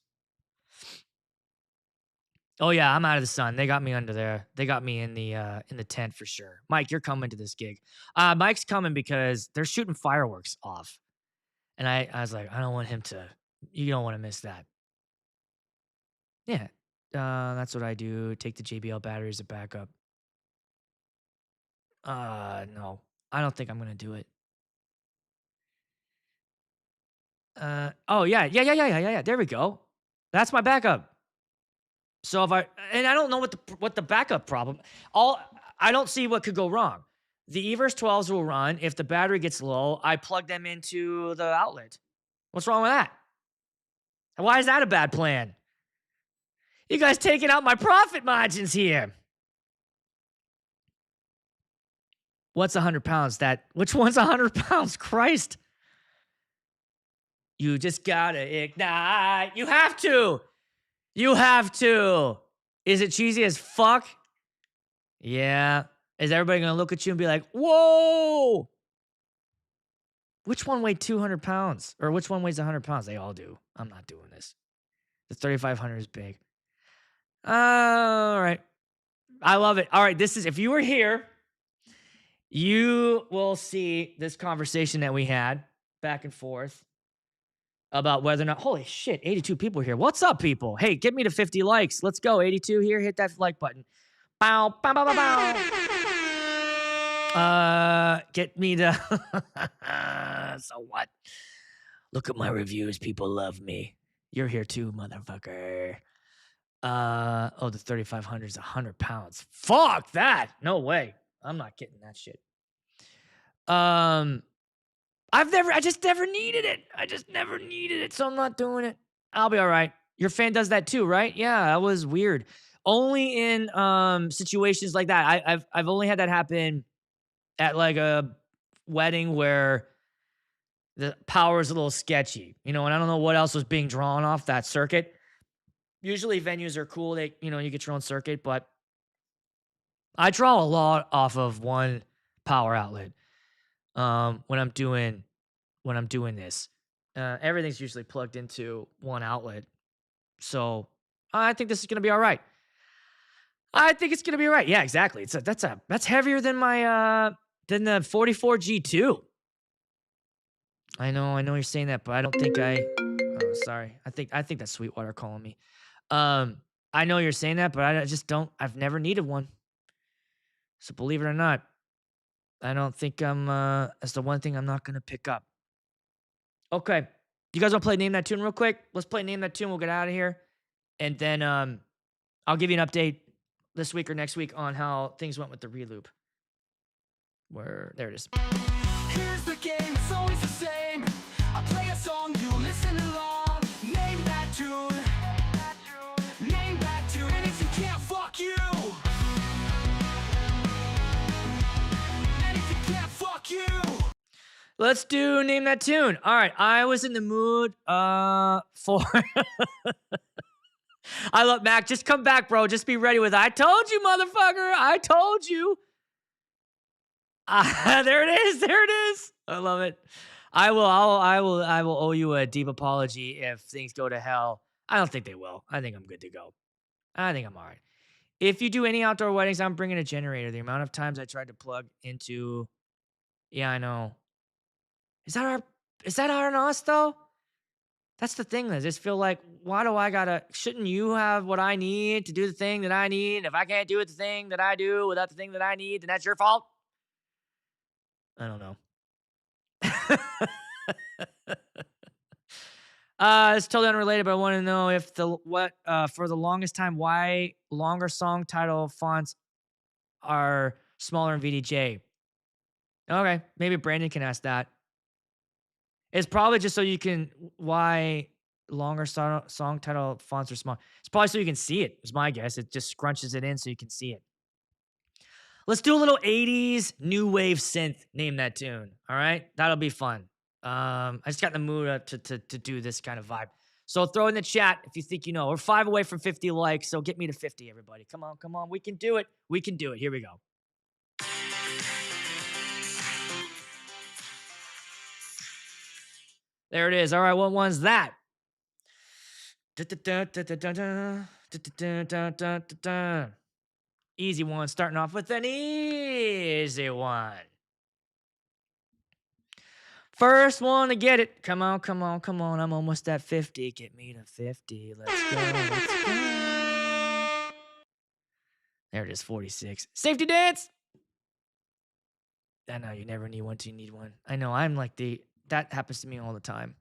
Oh yeah, I'm out of the sun. They got me under there. They got me in the tent for sure. Mike, you're coming to this gig. Mike's coming because they're shooting fireworks off. And I was like, I don't want him to, you don't want to miss that. Yeah. That's what I do. Take the JBL batteries as a backup. No. I don't think I'm gonna do it. Oh yeah. There we go. That's my backup. So if I don't know what the backup problem. I don't see what could go wrong. The Evers 12s will run. If the battery gets low, I plug them into the outlet. What's wrong with that? Why is that a bad plan? You guys taking out my profit margins here. What's 100 pounds? Which one's 100 pounds? Christ. You just gotta ignite. You have to. You have to. Is it cheesy as fuck? Yeah. Is everybody gonna look at you and be like, whoa? Which one weighed 200 pounds? Or which one weighs 100 pounds? They all do. I'm not doing this. The 3,500 is big. All right. I love it. All right. If you were here, you will see this conversation that we had back and forth about whether or not, holy shit, 82 people here. What's up, people? Hey, get me to 50 likes. Let's go. 82 here. Hit that like button. Bow, bow, bow, bow, bow. Get me to, so what? Look at my reviews. People love me. You're here too, motherfucker. Oh, the 3,500 is 100 pounds. Fuck that. No way. I'm not getting that shit. I just never needed it. I just never needed it, so I'm not doing it. I'll be all right. Your fan does that too, right? Yeah, that was weird. Only in situations like that. I've only had that happen at like a wedding where the power is a little sketchy, and I don't know what else was being drawn off that circuit. Usually venues are cool. You get your own circuit, but I draw a lot off of one power outlet. When I'm doing this, everything's usually plugged into one outlet. So I think this is gonna be all right. I think it's gonna be all right. Yeah, exactly. That's heavier than my than the 44G2. I know you're saying that, but I don't think oh, sorry. I think that's Sweetwater calling me. I know you're saying that, but I just don't. I've never needed one. So believe it or not, I don't think that's the one thing I'm not gonna pick up. Okay. You guys want to play Name That Tune real quick? Let's play Name That Tune. We'll get out of here. And then I'll give you an update this week or next week on how things went with the Reloop. There it is. Here's the game, it's always the same. I play a song, you listen along. Name that tune. Name that tune. And if you can't, fuck you. And if you can't, fuck you. Let's do Name That Tune. All right. I was in the mood for... I love Mac. Just come back, bro. Just be ready with it. I told you, motherfucker. I told you. There it is. There it is. I love it. I will owe you a deep apology if things go to hell. I don't think they will. I think I'm good to go. I think I'm all right. If you do any outdoor weddings, I'm bringing a generator. The amount of times I tried to plug into... Yeah, I know. Is that on us though? That's the thing. I just feel like, why do I gotta? Shouldn't you have what I need to do the thing that I need? And if I can't do it, the thing that I do without the thing that I need, then that's your fault. I don't know. It's totally unrelated, but I want to know if for the longest time, why longer song title fonts are smaller in VDJ. Okay, maybe Brandon can ask that. It's probably just so you can why longer song title fonts are small. It's probably so you can see it. Is my guess. It just scrunches it in so you can see it. Let's do a little 80s new wave synth. Name that tune. All right, that'll be fun. I just got in the mood to do this kind of vibe. So throw in the chat if you think you know. We're 5 away from 50 likes, so get me to 50, everybody. Come on. We can do it. We can do it. Here we go. There it is. All right, what one's that? Easy one. Starting off with an easy one. First one to get it. Come on. I'm almost at 50. Get me to 50. Let's go. There it is, 46. Safety dance. I know you never need one till you need one. I know I'm like that happens to me all the time.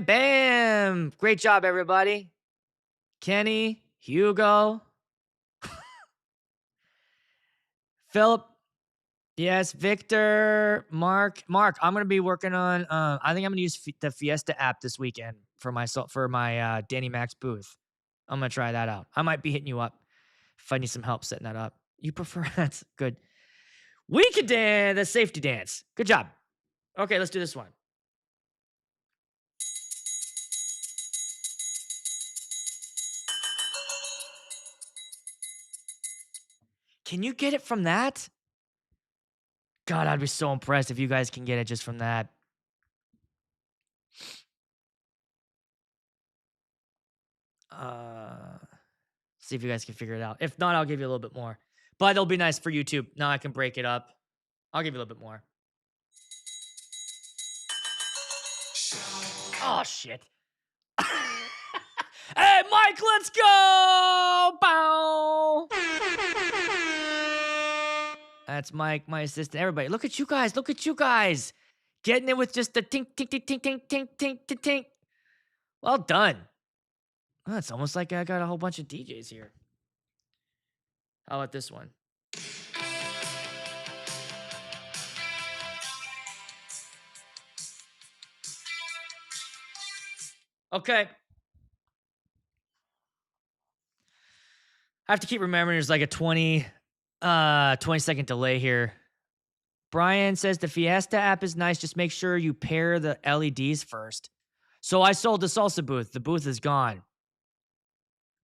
Bam. Great job, everybody. Kenny, Hugo, Philip. Yes, Victor, Mark, I'm gonna be working on. I think I'm gonna use the Fiesta app this weekend for my Danny Max booth. I'm gonna try that out. I might be hitting you up if I need some help setting that up. You prefer that's good. We could dance the safety dance. Good job. Okay, let's do this one. Can you get it from that? God, I'd be so impressed if you guys can get it just from that. See if you guys can figure it out. If not, I'll give you a little bit more. But it'll be nice for YouTube. Now I can break it up. I'll give you a little bit more. Oh, shit. Hey, Mike, let's go! Bow! That's Mike, my assistant. Everybody, look at you guys. Look at you guys. Getting it with just the tink, tink, tink, tink, tink, tink, tink, tink, tink. Well done. Oh, it's almost like I got a whole bunch of DJs here. How about this one? Okay. I have to keep remembering there's like a 20-second delay here. Brian says the Fiesta app is nice. Just make sure you pair the LEDs first. So I sold the salsa booth. The booth is gone.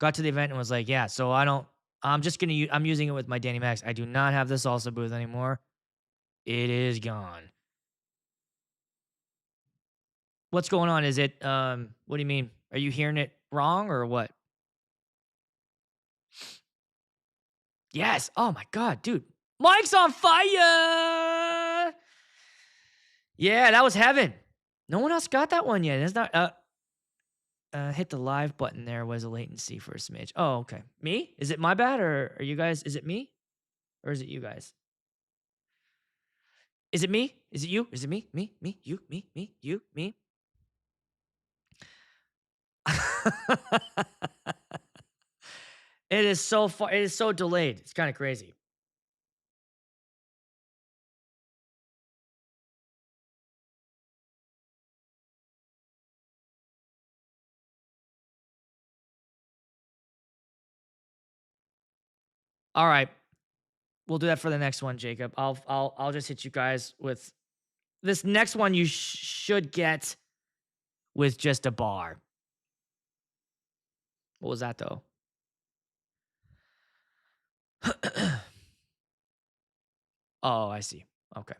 Got to the event and was like, yeah, so I'm just going to I'm using it with my Danny Max. I do not have the salsa booth anymore. It is gone. What's going on? Is it, what do you mean? Are you hearing it wrong or what? Yes. Oh my God, dude. Mike's on fire. Yeah, that was heaven. No one else got that one yet. It's not, hit the live button there was a latency for a smidge. Oh, okay. Me? Is it my bad or are you guys, is it me? Or is it you guys? Is it me? Is it you? Is it me? Me? Me? You? Me? Me? You? Me? It is so far. It is so delayed. It's kind of crazy. All right. We'll do that for the next one, Jacob. I'll just hit you guys with this next one. You should get with just a bar. What was that though? Oh, I see. Okay.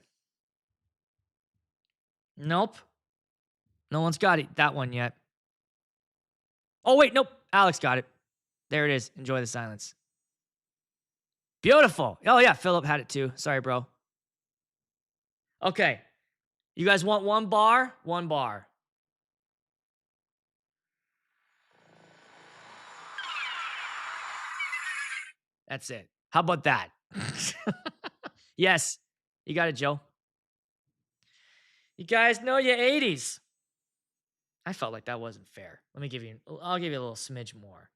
Nope. No one's got it, that one yet. Oh, wait. Nope. Alex got it. There it is. Enjoy the silence. Beautiful. Oh, yeah. Philip had it too. Sorry, bro. Okay. You guys want one bar? One bar. That's it. How about that? Yes. You got it, Joe. You guys know your 80s. I felt like that wasn't fair. I'll give you a little smidge more.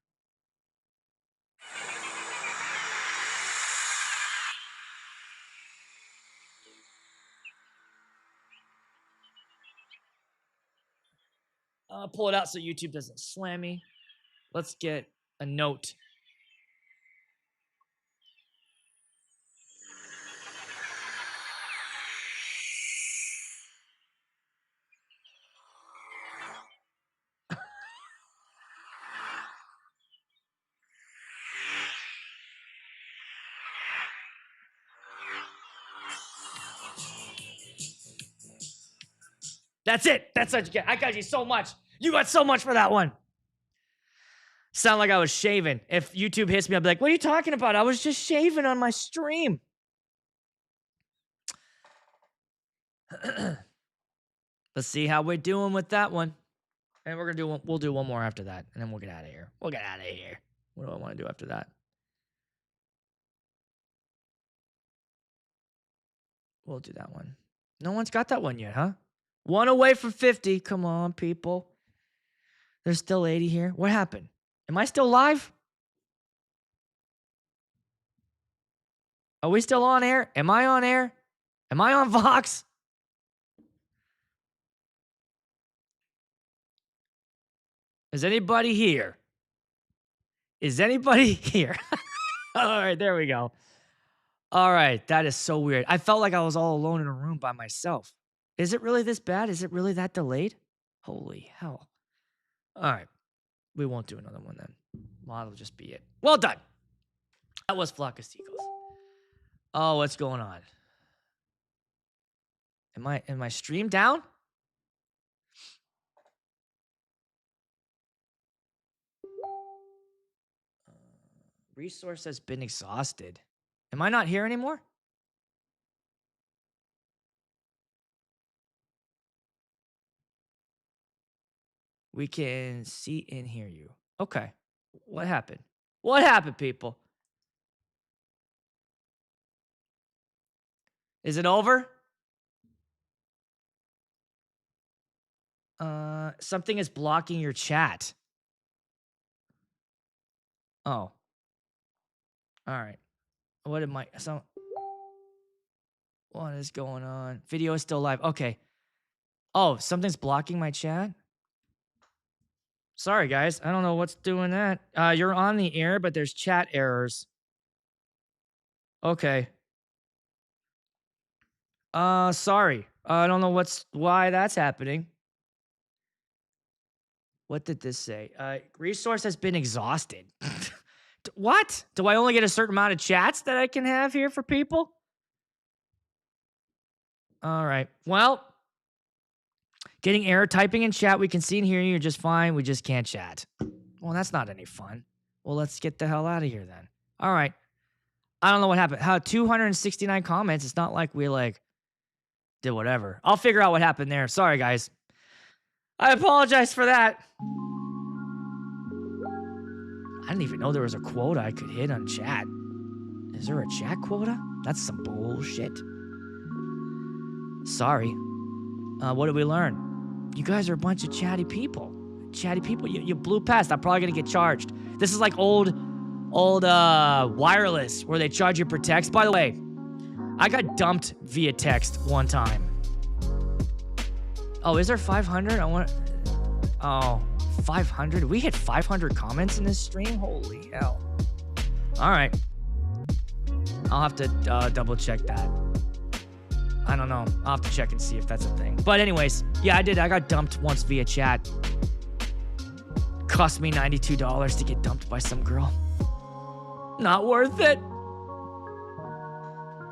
I'll pull it out so YouTube doesn't slam me. Let's get a note. That's it. That's what you get. I got you so much. You got so much for that one. Sound like I was shaving. If YouTube hits me, I'll be like, what are you talking about? I was just shaving on my stream. Let's see how we're doing with that one. And we'll do one more after that. And then we'll get out of here. We'll get out of here. What do I want to do after that? We'll do that one. No one's got that one yet, huh? One away from 50. Come on, people. There's still 80 here. What happened? Am I still live? Are we still on air? Am I on air? Am I on Vox? Is anybody here? Is anybody here? All right, there we go. All right, that is so weird. I felt like I was all alone in a room by myself. Is it really this bad? Is it really that delayed? Holy hell. All right, we won't do another one then. That'll just be it. Well done. That was Flock of Seagulls. Oh, what's going on? Am I stream down? Resource has been exhausted. Am I not here anymore? We can see and hear you. Okay. What happened? What happened, people? Is it over? Something is blocking your chat. Oh. All right. What am I? What is going on? Video is still live. Okay. Oh, something's blocking my chat? Sorry, guys. I don't know what's doing that. You're on the air, but there's chat errors. Okay. Sorry. I don't know why that's happening. What did this say? Resource has been exhausted. What? Do I only get a certain amount of chats that I can have here for people? All right. Well, getting error typing in chat. We can see and hear you just fine. We just can't chat. Well, that's not any fun. Well, let's get the hell out of here then. All right. I don't know what happened. How 269 comments. It's not like we did whatever. I'll figure out what happened there. Sorry, guys. I apologize for that. I didn't even know there was a quota I could hit on chat. Is there a chat quota? That's some bullshit. Sorry. What did we learn? You guys are a bunch of chatty people. Chatty people. You blew past. I'm probably gonna get charged. This is like old wireless where they charge you per text. By the way, I got dumped via text one time. Oh, is there 500? Oh, 500? We hit 500 comments in this stream? Holy hell. All right. I'll have to double check that. I don't know. I'll have to check and see if that's a thing. But anyways, yeah, I did. I got dumped once via chat. Cost me $92 to get dumped by some girl. Not worth it.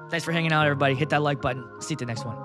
Thanks for hanging out, everybody. Hit that like button. See you at the next one.